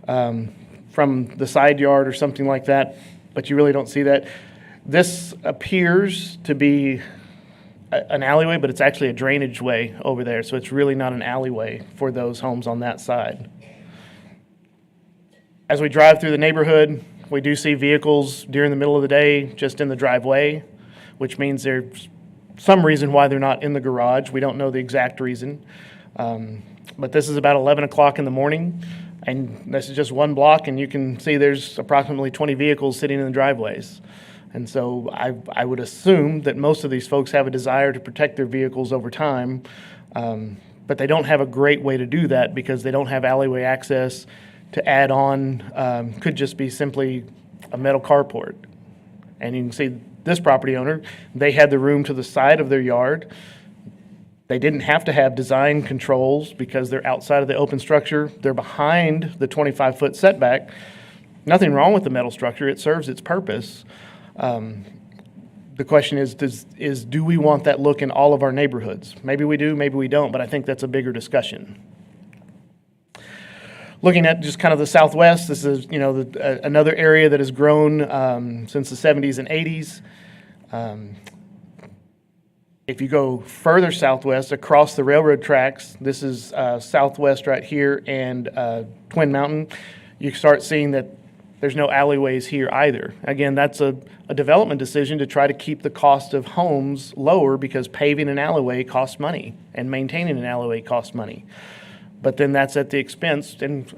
from the side yard or something like that, but you really don't see that. This appears to be an alleyway, but it's actually a drainage way over there, so it's really not an alleyway for those homes on that side. As we drive through the neighborhood, we do see vehicles during the middle of the day just in the driveway, which means there's some reason why they're not in the garage. We don't know the exact reason. But this is about 11 o'clock in the morning. And this is just one block, and you can see there's approximately 20 vehicles sitting in the driveways. And so I would assume that most of these folks have a desire to protect their vehicles over time, but they don't have a great way to do that because they don't have alleyway access. To add on could just be simply a metal carport. And you can see this property owner, they had the room to the side of their yard. They didn't have to have design controls because they're outside of the open structure. They're behind the 25-foot setback. Nothing wrong with the metal structure. It serves its purpose. The question is, do we want that look in all of our neighborhoods? Maybe we do, maybe we don't, but I think that's a bigger discussion. Looking at just kind of the Southwest, this is another area that has grown since the 70s and 80s. If you go further southwest across the railroad tracks, this is Southwest right here and Twin Mountain, you start seeing that there's no alleyways here either. Again, that's a development decision to try to keep the cost of homes lower because paving an alleyway costs money and maintaining an alleyway costs money. But then that's at the expense, and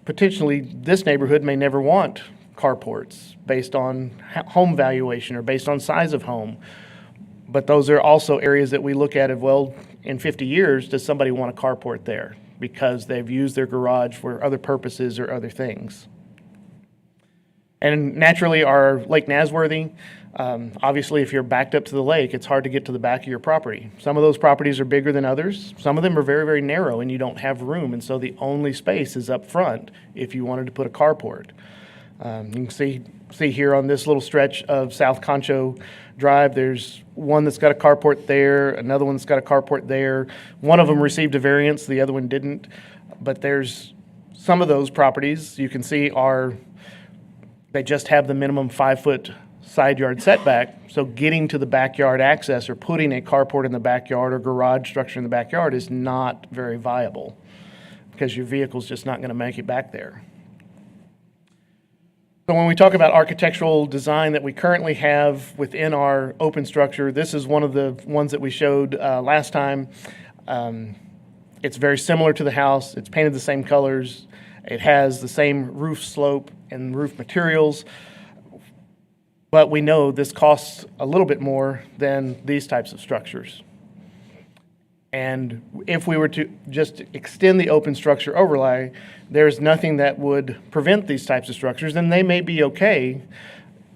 potentially this neighborhood may never want carports based on home valuation or based on size of home. But those are also areas that we look at of, well, in 50 years, does somebody want a carport there because they've used their garage for other purposes or other things? And naturally, our Lake Nasworthy, obviously, if you're backed up to the lake, it's hard to get to the back of your property. Some of those properties are bigger than others. Some of them are very, very narrow, and you don't have room, and so the only space is up front if you wanted to put a carport. You can see here on this little stretch of South Concho Drive, there's one that's got a carport there, another one that's got a carport there. One of them received a variance, the other one didn't. But there's some of those properties you can see they just have the minimum 5-foot side yard setback. So getting to the backyard access or putting a carport in the backyard or garage structure in the backyard is not very viable because your vehicle's just not going to make it back there. So when we talk about architectural design that we currently have within our open structure, this is one of the ones that we showed last time. It's very similar to the house. It's painted the same colors. It has the same roof slope and roof materials. But we know this costs a little bit more than these types of structures. And if we were to just extend the open structure overlay, there's nothing that would prevent these types of structures, and they may be okay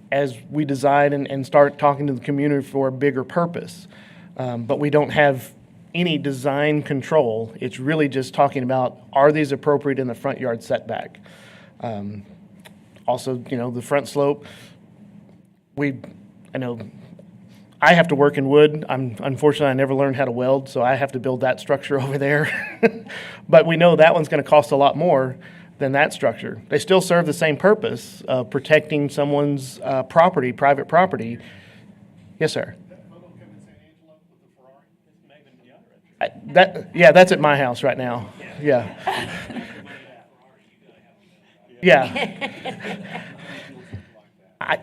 as we design and start talking to the community for a bigger purpose. But we don't have any design control. It's really just talking about, are these appropriate in the front yard setback? Also, the front slope, I have to work in wood. Unfortunately, I never learned how to weld, so I have to build that structure over there. But we know that one's going to cost a lot more than that structure. They still serve the same purpose of protecting someone's property, private property. Yes, sir. That's at my house right now. Yeah. Yeah.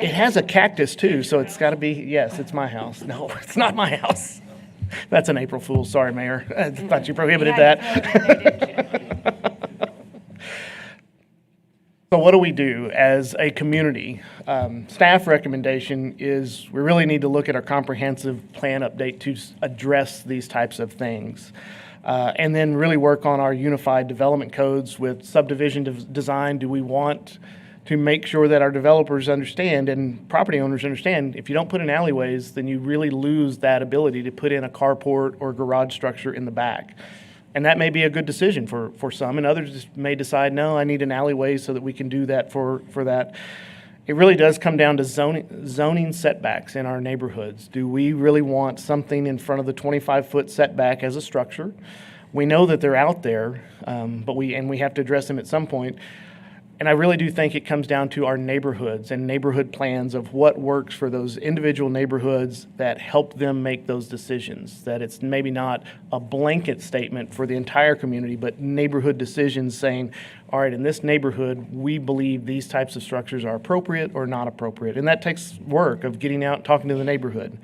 It has a cactus too, so it's got to be, yes, it's my house. No, it's not my house. That's an April Fool's. Sorry, Mayor. I thought you prohibited that. So what do we do as a community? Staff recommendation is we really need to look at our comprehensive plan update to address these types of things. And then really work on our unified development codes with subdivision design. Do we want to make sure that our developers understand and property owners understand, if you don't put in alleyways, then you really lose that ability to put in a carport or garage structure in the back. And that may be a good decision for some, and others may decide, no, I need an alleyway so that we can do that for that. It really does come down to zoning setbacks in our neighborhoods. Do we really want something in front of the 25-foot setback as a structure? We know that they're out there, but we have to address them at some point. And I really do think it comes down to our neighborhoods and neighborhood plans of what works for those individual neighborhoods that help them make those decisions. That it's maybe not a blanket statement for the entire community, but neighborhood decisions saying, all right, in this neighborhood, we believe these types of structures are appropriate or not appropriate. And that takes work of getting out and talking to the neighborhood.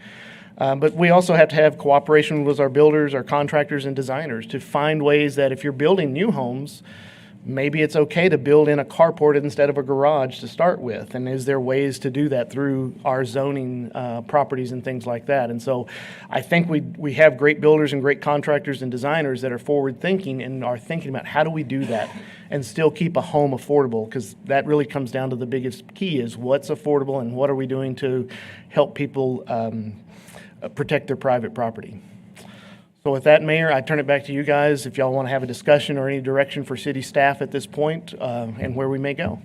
But we also have to have cooperation with our builders, our contractors, and designers to find ways that if you're building new homes, maybe it's okay to build in a carport instead of a garage to start with. And is there ways to do that through our zoning properties and things like that? And so I think we have great builders and great contractors and designers that are forward thinking and are thinking about how do we do that and still keep a home affordable, because that really comes down to the biggest key is what's affordable and what are we doing to help people protect their private property. So with that, Mayor, I turn it back to you guys if y'all want to have a discussion or any direction for city staff at this point, and where we may go.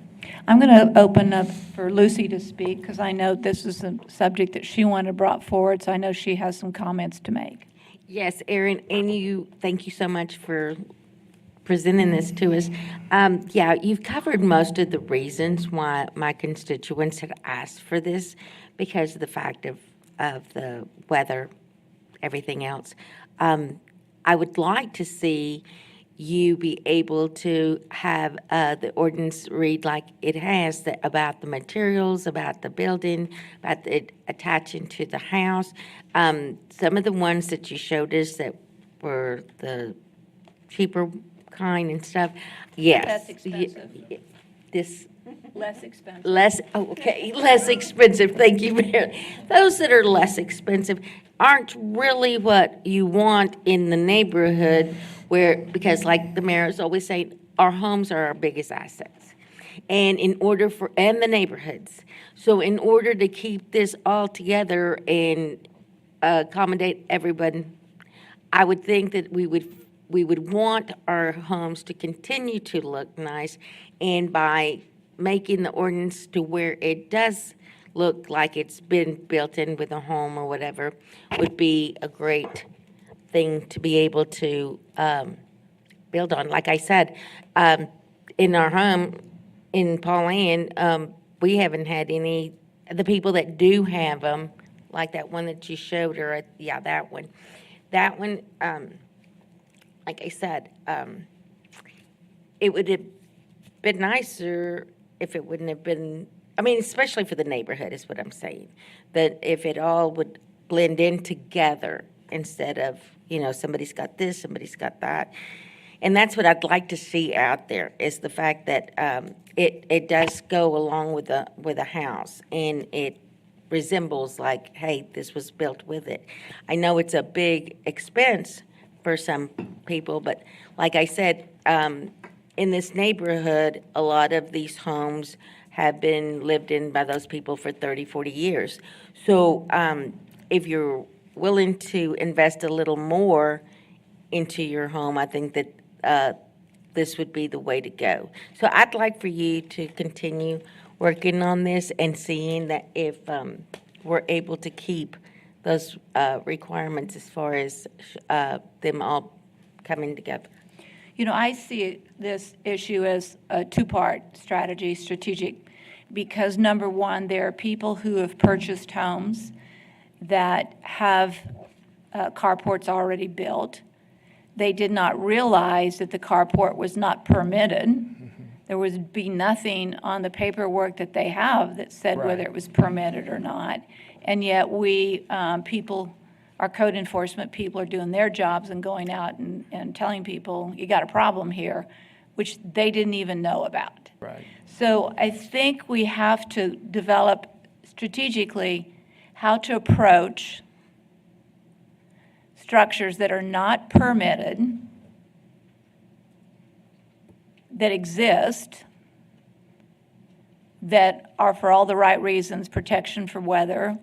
I'm going to open up for Lucy to speak because I know this is a subject that she wanted brought forward, so I know she has some comments to make. Yes, Erin, and thank you so much for presenting this to us. Yeah, you've covered most of the reasons why my constituents had asked for this because of the fact of the weather, everything else. I would like to see you be able to have the ordinance read like it has, about the materials, about the building, about it attaching to the house. Some of the ones that you showed us that were the cheaper kind and stuff, yes. That's expensive. This Less expensive. less expensive, thank you, Mayor. Those that are less expensive aren't really what you want in the neighborhood because like the mayor is always saying, our homes are our biggest assets. And and the neighborhoods. So in order to keep this all together and accommodate everyone, I would think that we would want our homes to continue to look nice, and by making the ordinance to where it does look like it's been built in with a home or whatever would be a great thing to be able to build on. Like I said, in our home in Pauline, we haven't had the people that do have them, like that one that you showed her, that one. That one, like I said, it would have been nicer if it wouldn't have been, especially for the neighborhood is what I'm saying, that if it all would blend in together instead of, somebody's got this, somebody's got that. And that's what I'd like to see out there is the fact that it does go along with a house, and it resembles like, hey, this was built with it. I know it's a big expense for some people, but like I said, in this neighborhood, a lot of these homes have been lived in by those people for 30, 40 years. So if you're willing to invest a little more into your home, I think that this would be the way to go. So I'd like for you to continue working on this and seeing that if we're able to keep those requirements as far as them all coming together. I see this issue as a two-part strategic, because number one, there are people who have purchased homes that have carports already built. They did not realize that the carport was not permitted. There would be nothing on the paperwork that they have that said whether it was permitted or not. And yet our code enforcement people are doing their jobs and going out and telling people, you got a problem here, which they didn't even know about. Right. So I think we have to develop strategically how to approach structures that are not permitted, that exist, that are for all the right reasons, protection for weather,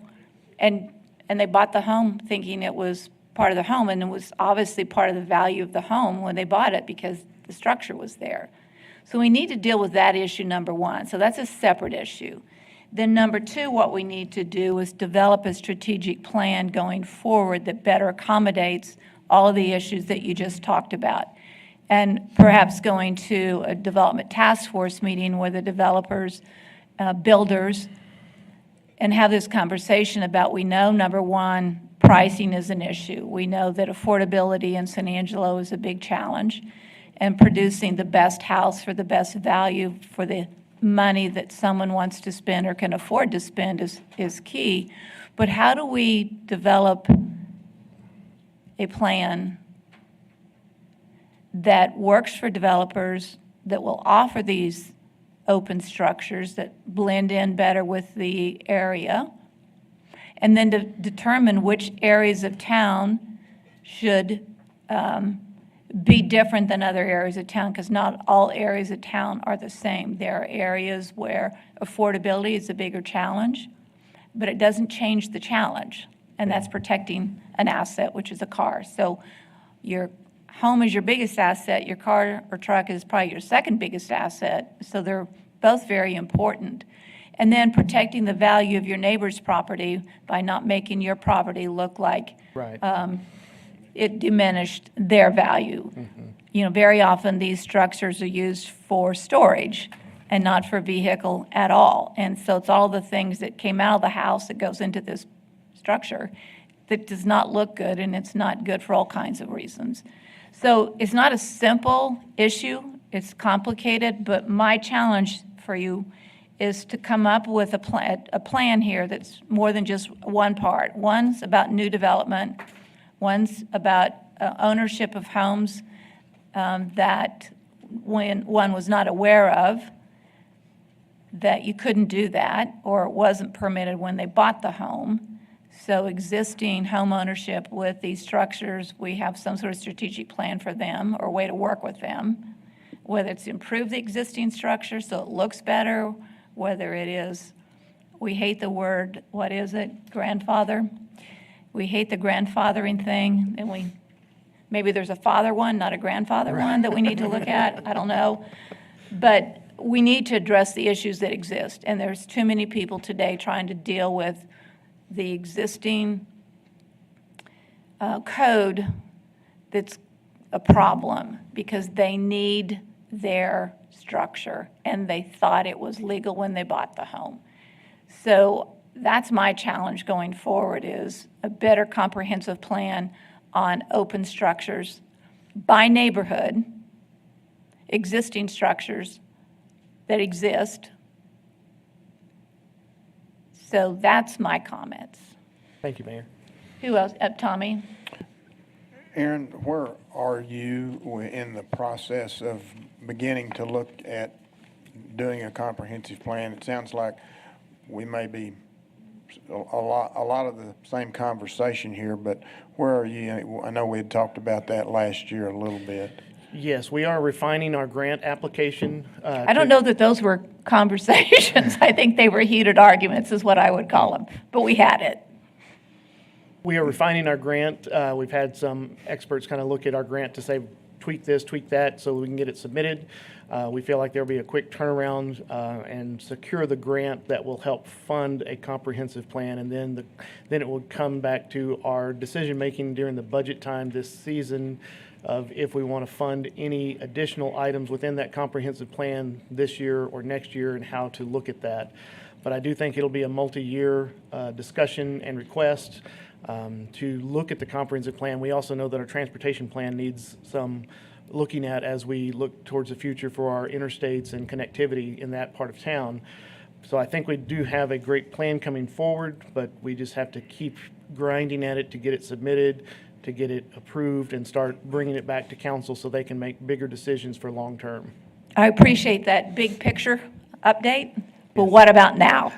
and they bought the home thinking it was part of the home, and it was obviously part of the value of the home when they bought it because the structure was there. So we need to deal with that issue, number one. So that's a separate issue. Then number two, what we need to do is develop a strategic plan going forward that better accommodates all of the issues that you just talked about. And perhaps going to a development task force meeting with the developers, builders, and have this conversation about, we know, number one, pricing is an issue. We know that affordability in San Angelo is a big challenge, and producing the best house for the best value for the money that someone wants to spend or can afford to spend is key. But how do we develop a plan that works for developers, that will offer these open structures that blend in better with the area, and then to determine which areas of town should be different than other areas of town, because not all areas of town are the same. There are areas where affordability is a bigger challenge, but it doesn't change the challenge, and that's protecting an asset, which is a car. So your home is your biggest asset, your car or truck is probably your second biggest asset, so they're both very important. And then protecting the value of your neighbor's property by not making your property look like Right. it diminished their value. You know, very often these structures are used for storage and not for vehicle at all. And so it's all the things that came out of the house that goes into this structure that does not look good, and it's not good for all kinds of reasons. So it's not a simple issue, it's complicated, but my challenge for you is to come up with a plan here that's more than just one part. One's about new development, one's about ownership of homes that when one was not aware of, that you couldn't do that, or it wasn't permitted when they bought the home. So existing home ownership with these structures, we have some sort of strategic plan for them or way to work with them, whether it's improve the existing structure so it looks better, whether it is, we hate the word, what is it, grandfather? We hate the grandfathering thing, and maybe there's a father one, not a grandfather one that we need to look at, I don't know. But we need to address the issues that exist, and there's too many people today trying to deal with the existing code that's a problem because they need their structure and they thought it was legal when they bought the home. So that's my challenge going forward, is a better comprehensive plan on open structures by neighborhood, existing structures that exist. So that's my comments. Thank you, Mayor. Who else? Tommy? Aaron, where are you in the process of beginning to look at doing a comprehensive plan? It sounds like we may be a lot of the same conversation here, but where are you? I know we had talked about that last year a little bit. Yes, we are refining our grant application. I don't know that those were conversations. I think they were heated arguments is what I would call them, but we had it. We are refining our grant. We've had some experts kind of look at our grant to say, tweak this, tweak that, so we can get it submitted. We feel like there'll be a quick turnaround and secure the grant that will help fund a comprehensive plan, and then it will come back to our decision-making during the budget time this season of if we want to fund any additional items within that comprehensive plan this year or next year and how to look at that. But I do think it'll be a multi-year discussion and request to look at the comprehensive plan. We also know that our transportation plan needs some looking at as we look towards the future for our interstates and connectivity in that part of town. So I think we do have a great plan coming forward, but we just have to keep grinding at it to get it submitted, to get it approved, and start bringing it back to council so they can make bigger decisions for long term. I appreciate that big picture update, but what about now?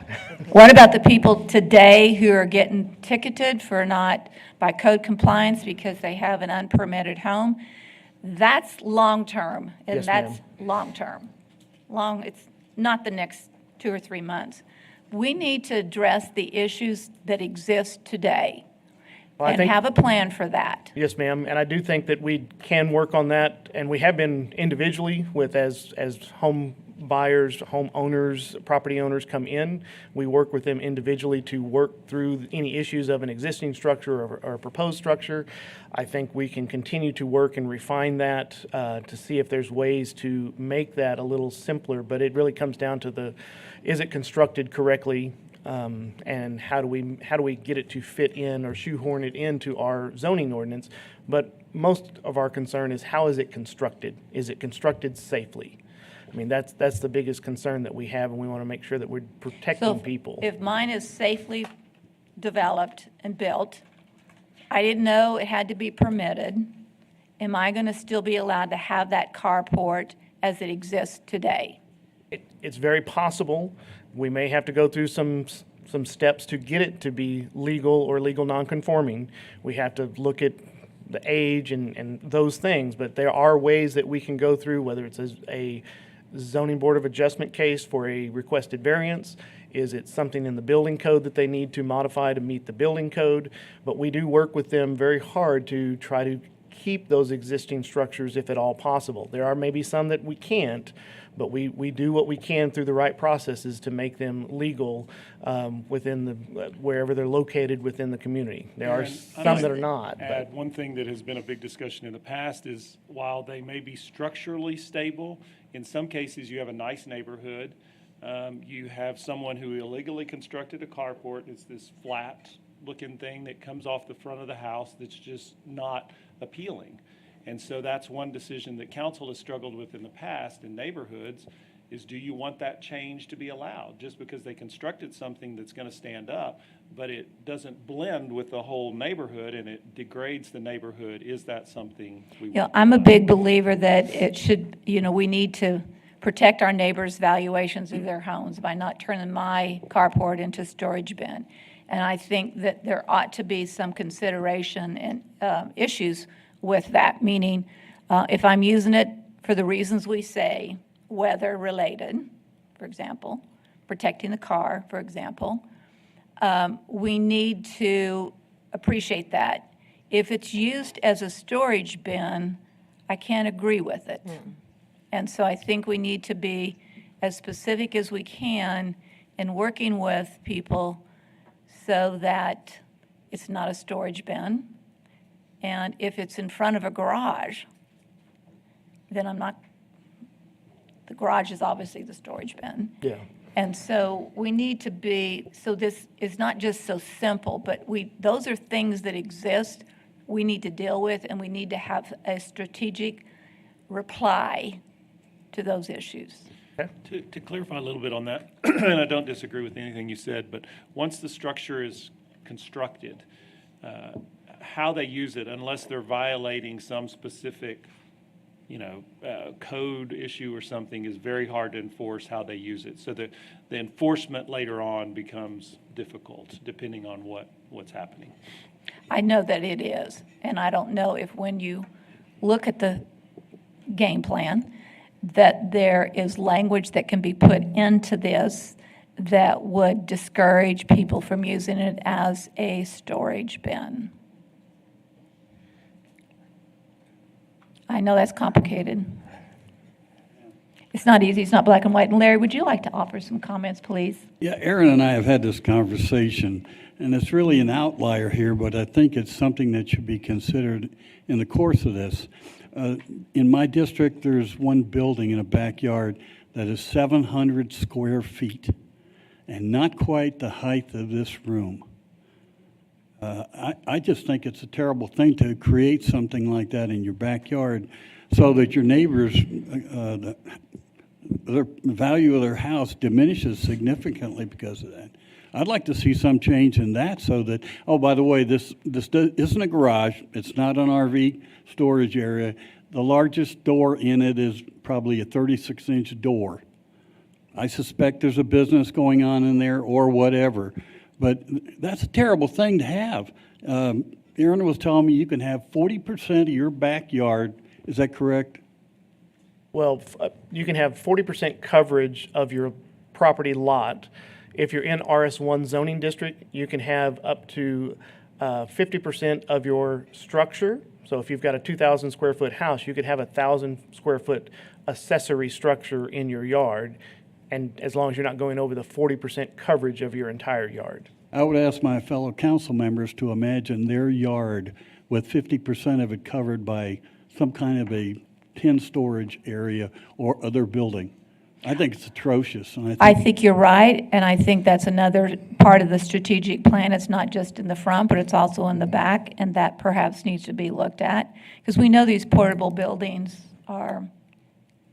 What about the people today who are getting ticketed for not by code compliance because they have an unpermitted home? That's long-term, and Yes, that's long-term. It's not the next 2 or 3 months. We need to address the issues that exist today Well, and have a plan for that. Yes, ma'am, and I do think that we can work on that, and we have been individually with as home buyers, home owners, property owners come in. We work with them individually to work through any issues of an existing structure or a proposed structure. I think we can continue to work and refine that to see if there's ways to make that a little simpler, but it really comes down to is it constructed correctly? And how do we get it to fit in or shoehorn it into our zoning ordinance? But most of our concern is how is it constructed? Is it constructed safely? I mean, that's the biggest concern that we have, and we want to make sure that we're protecting people. If mine is safely developed and built, I didn't know it had to be permitted, am I going to still be allowed to have that carport as it exists today? It's very possible. We may have to go through some steps to get it to be legal or legal nonconforming. We have to look at the age and those things, but there are ways that we can go through, whether it's a zoning board of adjustment case for a requested variance. Is it something in the building code that they need to modify to meet the building code? But we do work with them very hard to try to keep those existing structures if at all possible. There are maybe some that we can't, but we do what we can through the right processes to make them legal within the wherever they're located within the community. There are some that are not. Add one thing that has been a big discussion in the past is while they may be structurally stable, in some cases you have a nice neighborhood. You have someone who illegally constructed a carport. It's this flat-looking thing that comes off the front of the house that's just not appealing. And so that's one decision that council has struggled with in the past in neighborhoods is, do you want that change to be allowed? Just because they constructed something that's going to stand up, but it doesn't blend with the whole neighborhood and it degrades the neighborhood, is that something we want? I'm a big believer that it should, we need to protect our neighbors' valuations of their homes by not turning my carport into a storage bin. And I think that there ought to be some consideration and issues with that, meaning if I'm using it for the reasons we say, weather-related, for example, protecting the car, for example, we need to appreciate that. If it's used as a storage bin, I can't agree with it. And so I think we need to be as specific as we can in working with people so that it's not a storage bin. And if it's in front of a garage, then the garage is obviously the storage bin. Yeah. And so we need to be, so this is not just so simple, but those are things that exist we need to deal with, and we need to have a strategic reply to those issues. To clarify a little bit on that, and I don't disagree with anything you said, but once the structure is constructed, how they use it, unless they're violating some specific, code issue or something, is very hard to enforce how they use it. So the enforcement later on becomes difficult, depending on what's happening. I know that it is, and I don't know if when you look at the game plan, that there is language that can be put into this that would discourage people from using it as a storage bin. I know that's complicated. It's not easy, it's not black and white. And Larry, would you like to offer some comments, please? Yeah, Aaron and I have had this conversation, and it's really an outlier here, but I think it's something that should be considered in the course of this. In my district, there's one building in a backyard that is 700 square feet and not quite the height of this room. I just think it's a terrible thing to create something like that in your backyard so that your neighbors, the value of their house diminishes significantly because of that. I'd like to see some change in that so that, oh, by the way, this isn't a garage. It's not an RV storage area. The largest door in it is probably a 36-inch door. I suspect there's a business going on in there or whatever. But that's a terrible thing to have. Aaron was telling me you can have 40% of your backyard. Is that correct? Well, you can have 40% coverage of your property lot. If you're in RS1 zoning district, you can have up to 50% of your structure. So if you've got a 2,000 square foot house, you could have a 1,000 square foot accessory structure in your yard, and as long as you're not going over the 40% coverage of your entire yard. I would ask my fellow council members to imagine their yard with 50% of it covered by some kind of a tin storage area or other building. I think it's atrocious. And I think you're right, and I think that's another part of the strategic plan. It's not just in the front, but it's also in the back, and that perhaps needs to be looked at. Because we know these portable buildings are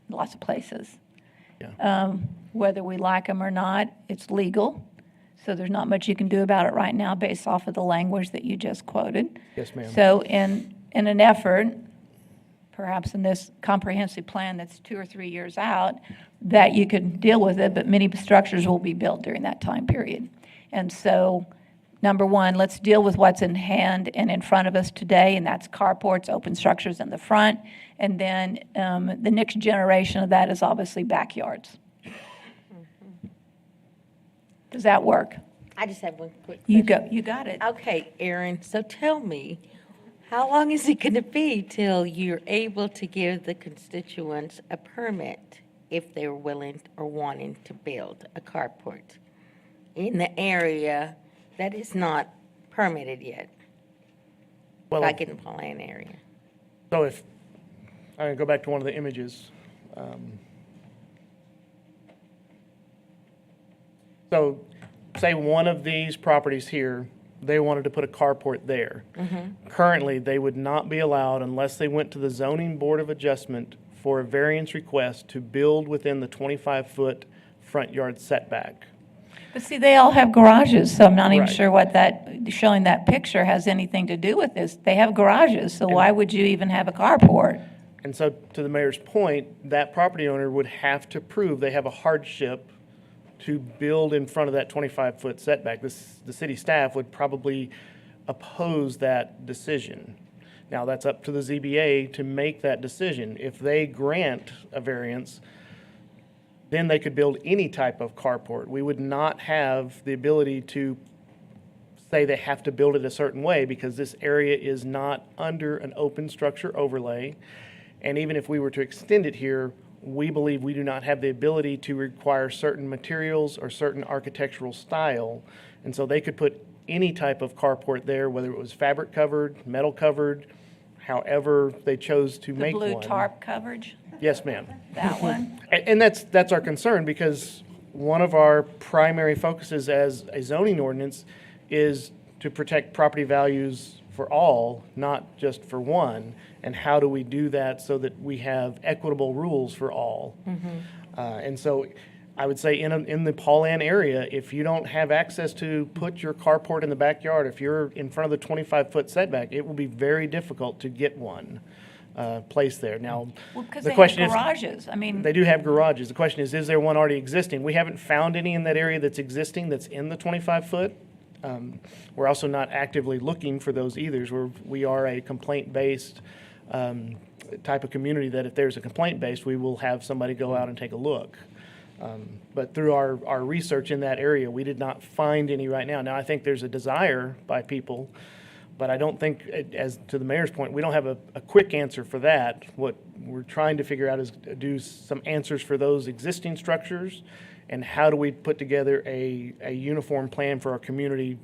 lots of places. Yeah. Whether we like them or not, it's legal. So there's not much you can do about it right now based off of the language that you just quoted. Yes, ma'am. So in an effort, perhaps in this comprehensive plan that's 2 or 3 years out, that you could deal with it, but many structures will be built during that time period. And so, number one, let's deal with what's in hand and in front of us today, and that's carports, open structures in the front, and then the next generation of that is obviously backyards. Does that work? I just have one quick You question. go, you got it. Okay, Aaron, so tell me, how long is it going to be till you're able to give the constituents a permit if they're willing or wanting to build a carport in the area that is not permitted yet, Well, like in the plan area? so if, I go back to one of the images. So say one of these properties here, they wanted to put a carport there. Currently, they would not be allowed unless they went to the zoning board of adjustment for a variance request to build within the 25-foot front yard setback. But see, they all have garages, so I'm not even Right. sure what that, showing that picture has anything to do with this. They have garages, so why would you even have a carport? And so, to the mayor's point, that property owner would have to prove they have a hardship to build in front of that 25-foot setback. The city staff would probably oppose that decision. Now, that's up to the ZBA to make that decision. If they grant a variance, then they could build any type of carport. We would not have the ability to say they have to build it a certain way because this area is not under an open structure overlay. And even if we were to extend it here, we believe we do not have the ability to require certain materials or certain architectural style. And so they could put any type of carport there, whether it was fabric covered, metal covered, however they chose to The make one. blue tarp coverage, Yes, ma'am. that one? And that's our concern because one of our primary focuses as a zoning ordinance is to protect property values for all, not just for one. And how do we do that so that we have equitable rules for all? And so I would say in the Pauline area, if you don't have access to put your carport in the backyard, if you're in front of the 25-foot setback, it will be very difficult to get one placed there. Now, Well, because the they have question is, garages, I mean, they do have garages. The question is there one already existing? We haven't found any in that area that's existing that's in the 25-foot. We're also not actively looking for those either. We are a complaint-based type of community that if there's a complaint-based, we will have somebody go out and take a look. But through our research in that area, we did not find any right now. Now, I think there's a desire by people, but I don't think, as to the mayor's point, we don't have a quick answer for that. What we're trying to figure out is do some answers for those existing structures, and how do we put together a uniform plan for our community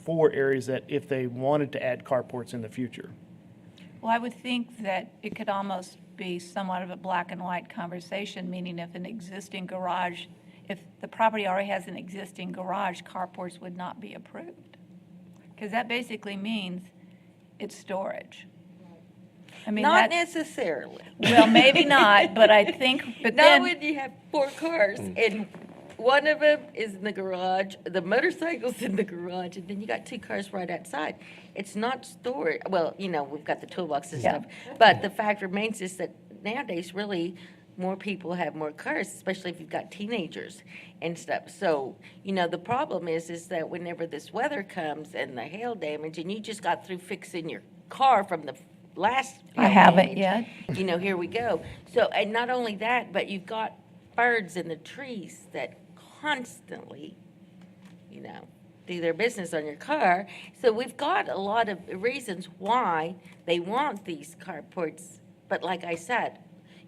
for areas that if they wanted to add carports in the future. well, I would think that it could almost be somewhat of a black and white conversation, meaning if an existing garage, if the property already has an existing garage, carports would not be approved. Because that basically means it's storage. I mean, Not that, necessarily. well, maybe not, but I think, but Not then, when you have 4 cars and one of them is in the garage, the motorcycle's in the garage, and then you got 2 cars right outside. It's not storage. Well, we've got the toolbox and Yeah. stuff. But the fact remains is that nowadays, really, more people have more cars, especially if you've got teenagers and stuff. So, the problem is that whenever this weather comes and the hail damage, and you just got through fixing your car from the last I hail haven't damage, yet. Here we go. So, and not only that, but you've got birds in the trees that constantly, do their business on your car. So we've got a lot of reasons why they want these carports. But like I said,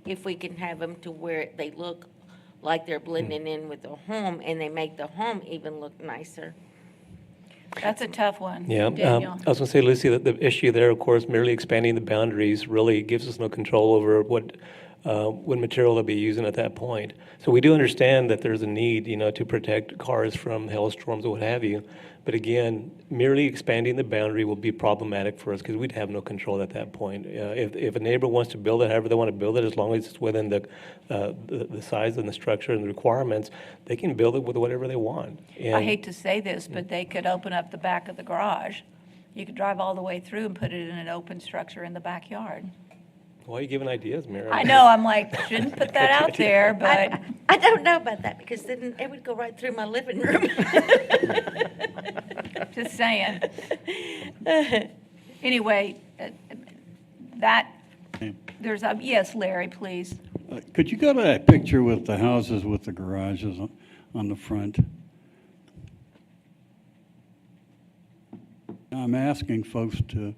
if we can have them to where they look like they're blending in with the home and they make the home even look nicer. that's a tough one. Yeah, Daniel. I was going to say, Lucy, that the issue there, of course, merely expanding the boundaries really gives us no control over what material they'll be using at that point. So we do understand that there's a need, to protect cars from hailstorms or what have you. But again, merely expanding the boundary will be problematic for us because we'd have no control at that point. If a neighbor wants to build it, however they want to build it, as long as it's within the size and the structure and the requirements, they can build it with whatever they want. I And- hate to say this, but they could open up the back of the garage. You could drive all the way through and put it in an open structure in the backyard. Why are you giving ideas, Mayor? I know, I'm like, shouldn't put that out there, but I don't know about that because then it would go right through my living room. just saying. Anyway, there's a, yes, Larry, please. Could you go to that picture with the houses with the garages on the front? I'm asking folks to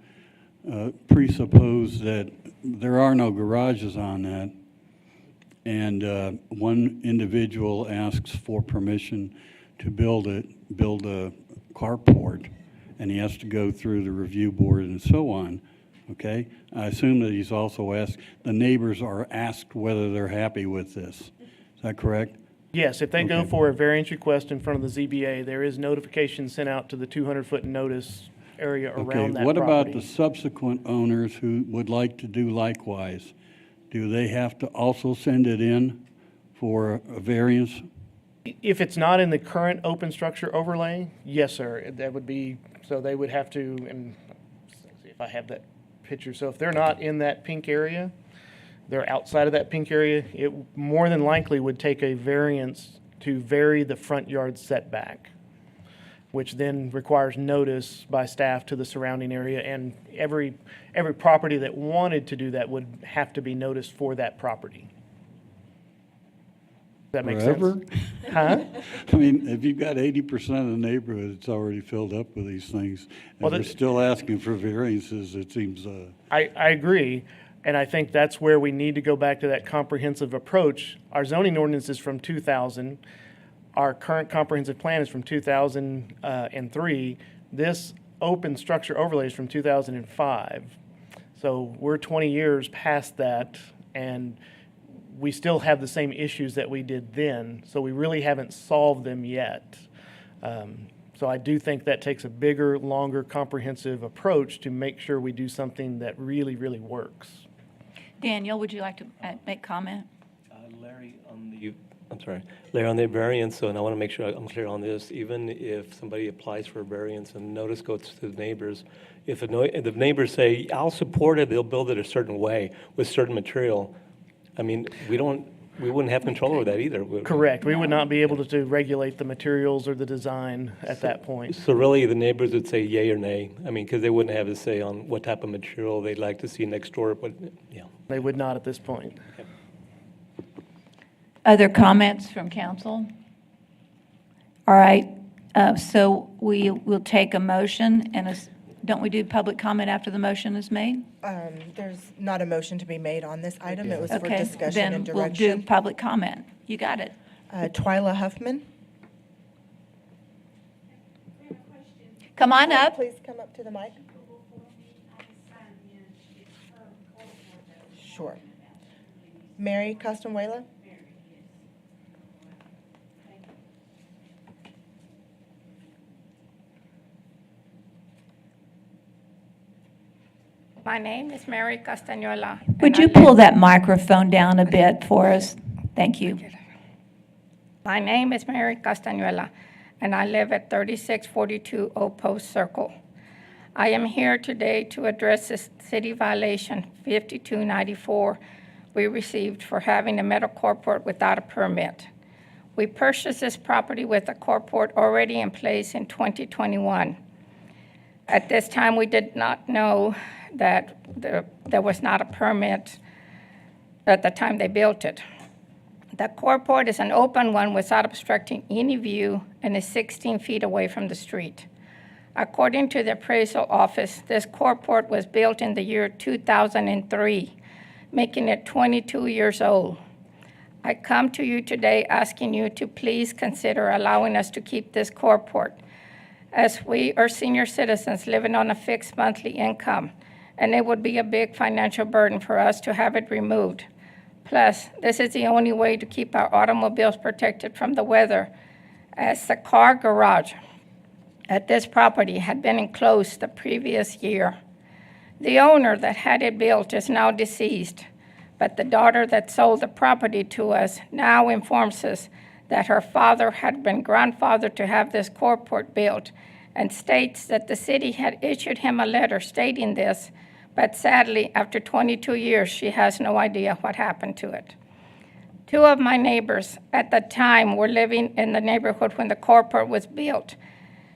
presuppose that there are no garages on that, and one individual asks for permission to build a carport, and he has to go through the review board and so on. Okay, I assume that he's also asked, the neighbors are asked whether they're happy with this. Is that correct? Yes, if they go Okay. for a variance request in front of the ZBA, there is notification sent out to the 200-foot notice area Okay, around that what about the property. subsequent owners who would like to do likewise? Do they have to also send it in for a variance? If it's not in the current open structure overlay, yes, sir, that would be, so they would have to, and let's see if I have that picture. So if they're not in that pink area, they're outside of that pink area, it more than likely would take a variance to vary the front yard setback, which then requires notice by staff to the surrounding area, and every property that wanted to do that would have to be noticed for that property. Does that make Forever? sense? Huh? I mean, if you've got 80% of the neighborhood, it's already filled up with these things, Well, and they're still asking for variances, it seems, I agree, and I think that's where we need to go back to that comprehensive approach. Our zoning ordinance is from 2000. Our current comprehensive plan is from 2003. This open structure overlay is from 2005. So we're 20 years past that, and we still have the same issues that we did then. So we really haven't solved them yet. So I do think that takes a bigger, longer, comprehensive approach to make sure we do something that really, really works. Daniel, would you like to make comment? Larry, Larry, on the variance, and I want to make sure I'm clear on this, even if somebody applies for a variance and notice goes to the neighbors, if the neighbors say, I'll support it, they'll build it a certain way with certain material, I mean, we wouldn't have control over that either. Correct. We would not be able to regulate the materials or the design at that point. So really, the neighbors would say yay or nay? I mean, because they wouldn't have a say on what type of material they'd like to see next door, but, yeah. They would not at this point. Okay. Other comments from council? All right, so we will take a motion, and don't we do public comment after the motion is made? There's not a motion to be made on this item. It was for Okay, discussion and then we'll do direction. public comment. You got it. Twyla Huffman. Come on up. Please come up to the mic. Sure. Mary Costanuela. My name is Mary Castañola. Would you pull that microphone down a bit for us? Thank you. My name is Mary Castañuela, and I live at 3642 Old Post Circle. I am here today to address the city violation 5294 we received for having a metal carport without a permit. We purchased this property with a carport already in place in 2021. At this time, we did not know that there was not a permit at the time they built it. The carport is an open one without obstructing any view and is 16 feet away from the street. According to the appraisal office, this carport was built in the year 2003, making it 22 years old. I come to you today asking you to please consider allowing us to keep this carport, as we are senior citizens living on a fixed monthly income, and it would be a big financial burden for us to have it removed. Plus, this is the only way to keep our automobiles protected from the weather, as the car garage at this property had been enclosed the previous year. The owner that had it built is now deceased, but the daughter that sold the property to us now informs us that her father had been grandfathered to have this carport built, and states that the city had issued him a letter stating this, but sadly, after 22 years, she has no idea what happened to it. Two of my neighbors at the time were living in the neighborhood when the carport was built,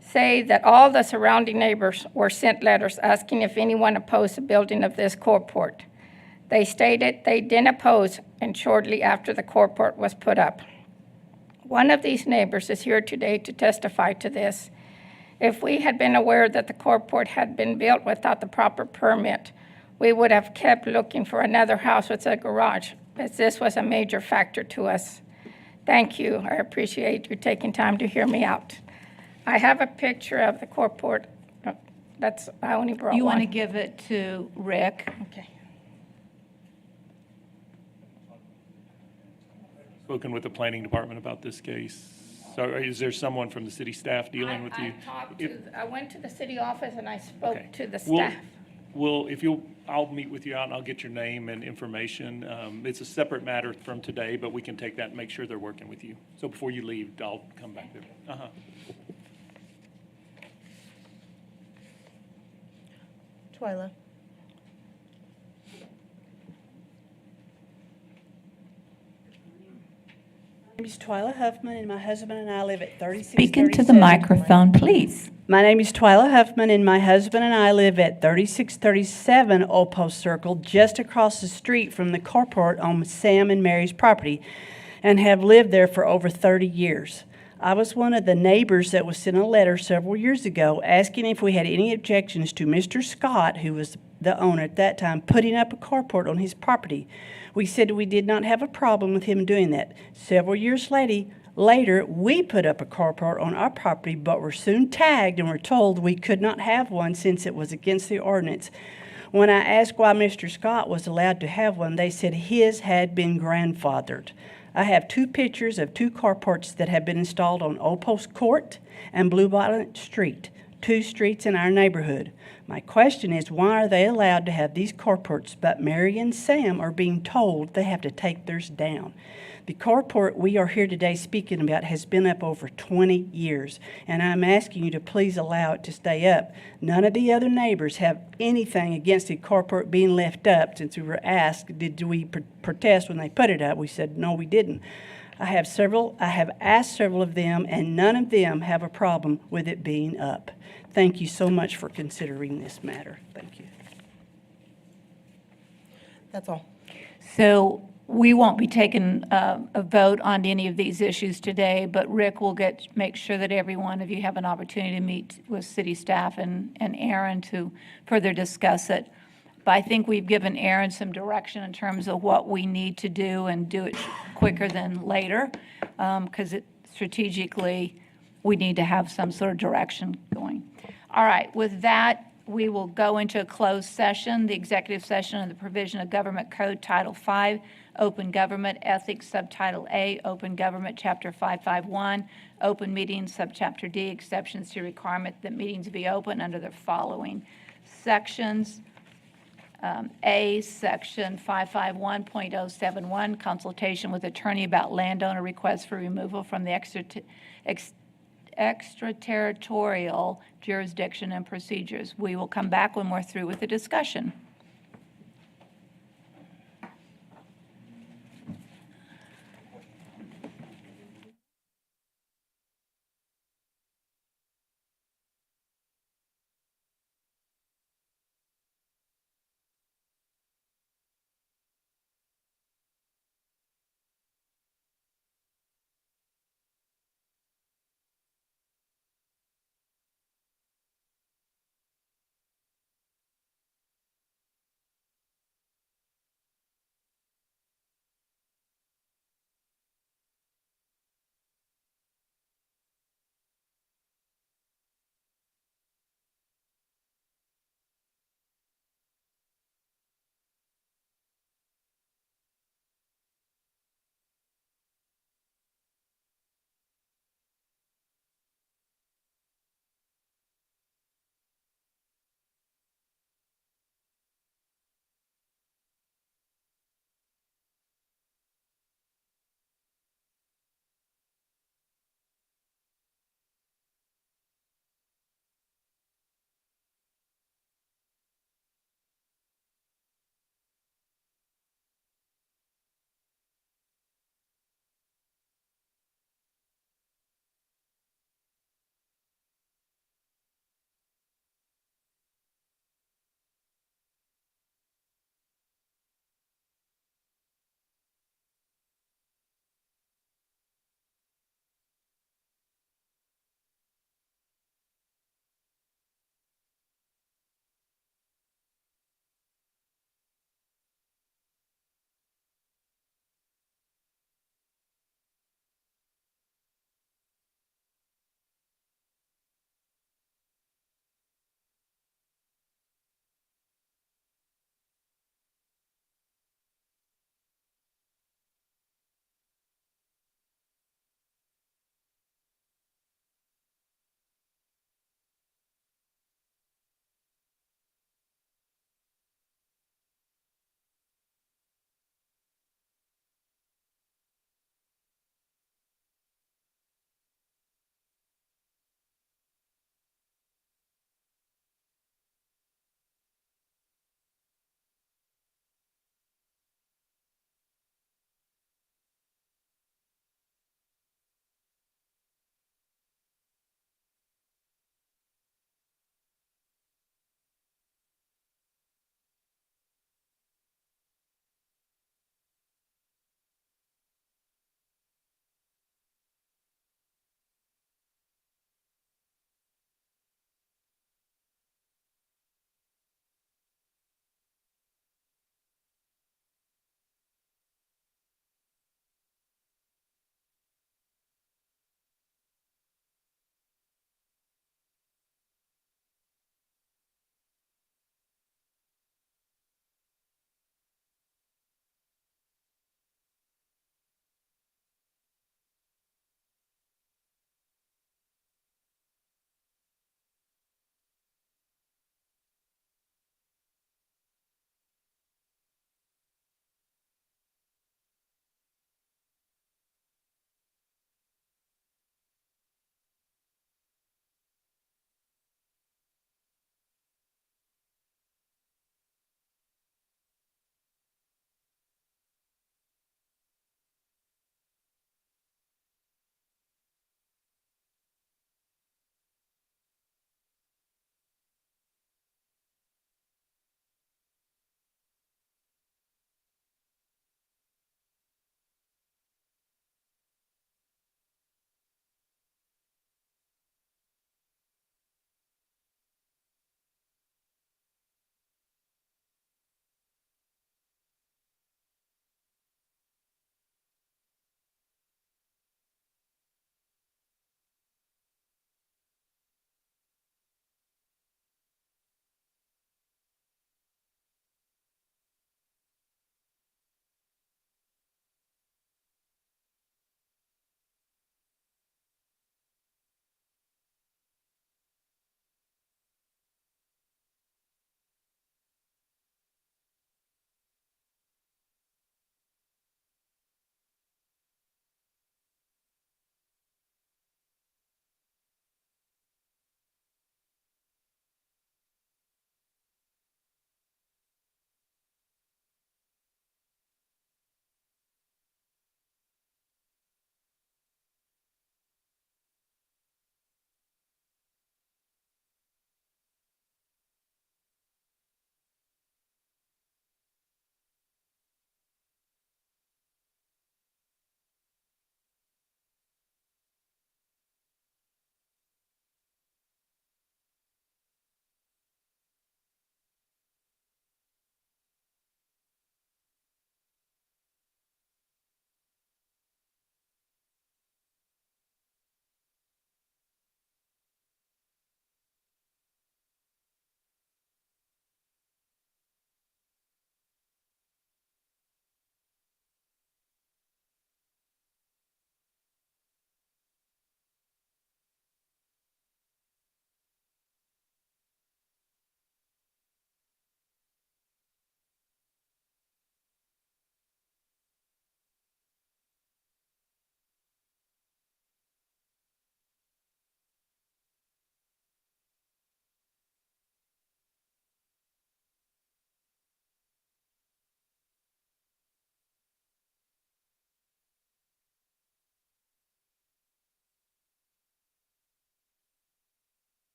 say that all the surrounding neighbors were sent letters asking if anyone opposed the building of this carport. They stated they didn't oppose, and shortly after the carport was put up. One of these neighbors is here today to testify to this. If we had been aware that the carport had been built without the proper permit, we would have kept looking for another house with a garage, as this was a major factor to us. Thank you. I appreciate you taking time to hear me out. I have a picture of the carport. I only brought one. You want to give it to Rick? Okay. Spoken with the planning department about this case. So is there someone from the city staff dealing with you? I went to the city office and I spoke Okay. to the Well, staff. Well, I'll meet with you out and I'll get your name and information. It's a separate matter from today, but we can take that and make sure they're working with you. So before you leave, I'll come back there. Uh-huh. Twyla. My name is Twyla Huffman, and my husband and I live at 3637. Speak into the microphone, please. My name is Twyla Huffman, and my husband and I live at 3637 Old Post Circle, just across the street from the carport on Sam and Mary's property, and have lived there for over 30 years. I was one of the neighbors that was sent a letter several years ago asking if we had any objections to Mr. Scott, who was the owner at that time, putting up a carport on his property. We said we did not have a problem with him doing that. Several years later, we put up a carport on our property, but were soon tagged and were told we could not have one since it was against the ordinance. When I asked why Mr. Scott was allowed to have one, they said his had been grandfathered. I have two pictures of two carports that have been installed on Old Post Court and Blue Bonnet Street, two streets in our neighborhood. My question is, why are they allowed to have these carports, but Mary and Sam are being told they have to take theirs down? The carport we are here today speaking about has been up over 20 years, and I'm asking you to please allow it to stay up. None of the other neighbors have anything against the carport being left up. Since we were asked, did we protest when they put it up? We said, no, we didn't. I have asked several of them, and none of them have a problem with it being up. Thank you so much for considering this matter. Thank you. That's all. So we won't be taking a vote on any of these issues today, but Rick will make sure that every one of you have an opportunity to meet with city staff and Aaron to further discuss it. But I think we've given Aaron some direction in terms of what we need to do and do it quicker than later, because strategically, we need to have some sort of direction going. All right, with that, we will go into a closed session, the executive session of the provision of Government Code Title V, Open Government Ethics, Subtitle A, Open Government, Chapter 551, Open Meetings, Subchapter D, exceptions to requirement that meetings be open under the following sections. A, Section 551.071, consultation with attorney about landowner requests for removal from the extraterritorial jurisdiction and procedures. We will come back when we're through with the discussion.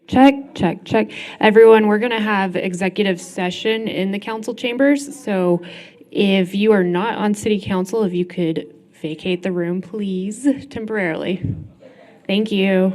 Check, check, check. Everyone, we're going to have executive session in the council chambers. So if you are not on city council, if you could vacate the room, please, temporarily. Thank you.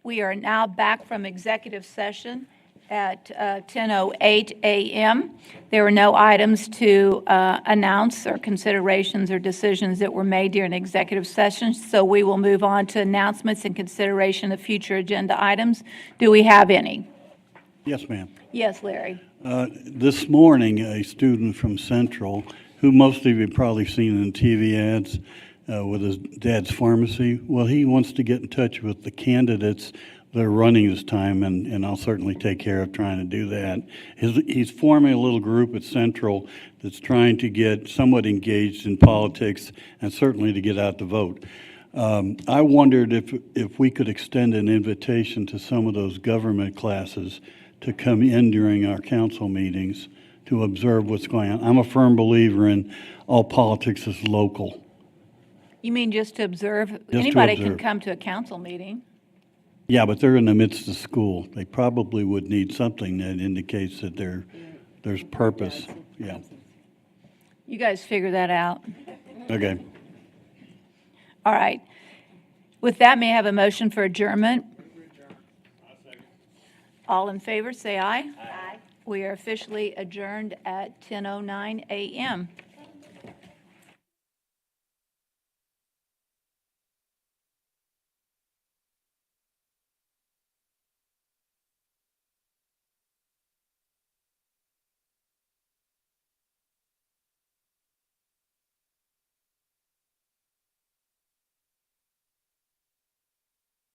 We are now back from executive session at 10:08 a.m. There were no items to announce or considerations or decisions that were made during executive session, so we will move on to announcements and consideration of future agenda items. Do we have any? Yes, ma'am. Yes, Larry. This morning, a student from Central, who most of you have probably seen in TV ads with his dad's pharmacy, well, he wants to get in touch with the candidates that are running this time, and I'll certainly take care of trying to do that. He's forming a little group at Central that's trying to get somewhat engaged in politics and certainly to get out to vote. I wondered if we could extend an invitation to some of those government classes to come in during our council meetings to observe what's going on. I'm a firm believer in all politics is local. You mean just to observe? to Anybody can observe. come to a council meeting. Yeah, but they're in the midst of school. They probably would need something that indicates that there's purpose. Yeah. You guys figure that out. Okay. All right. With that, may I have a motion for adjournment? All in favor, say aye. Aye. We are officially adjourned at 10:09 a.m.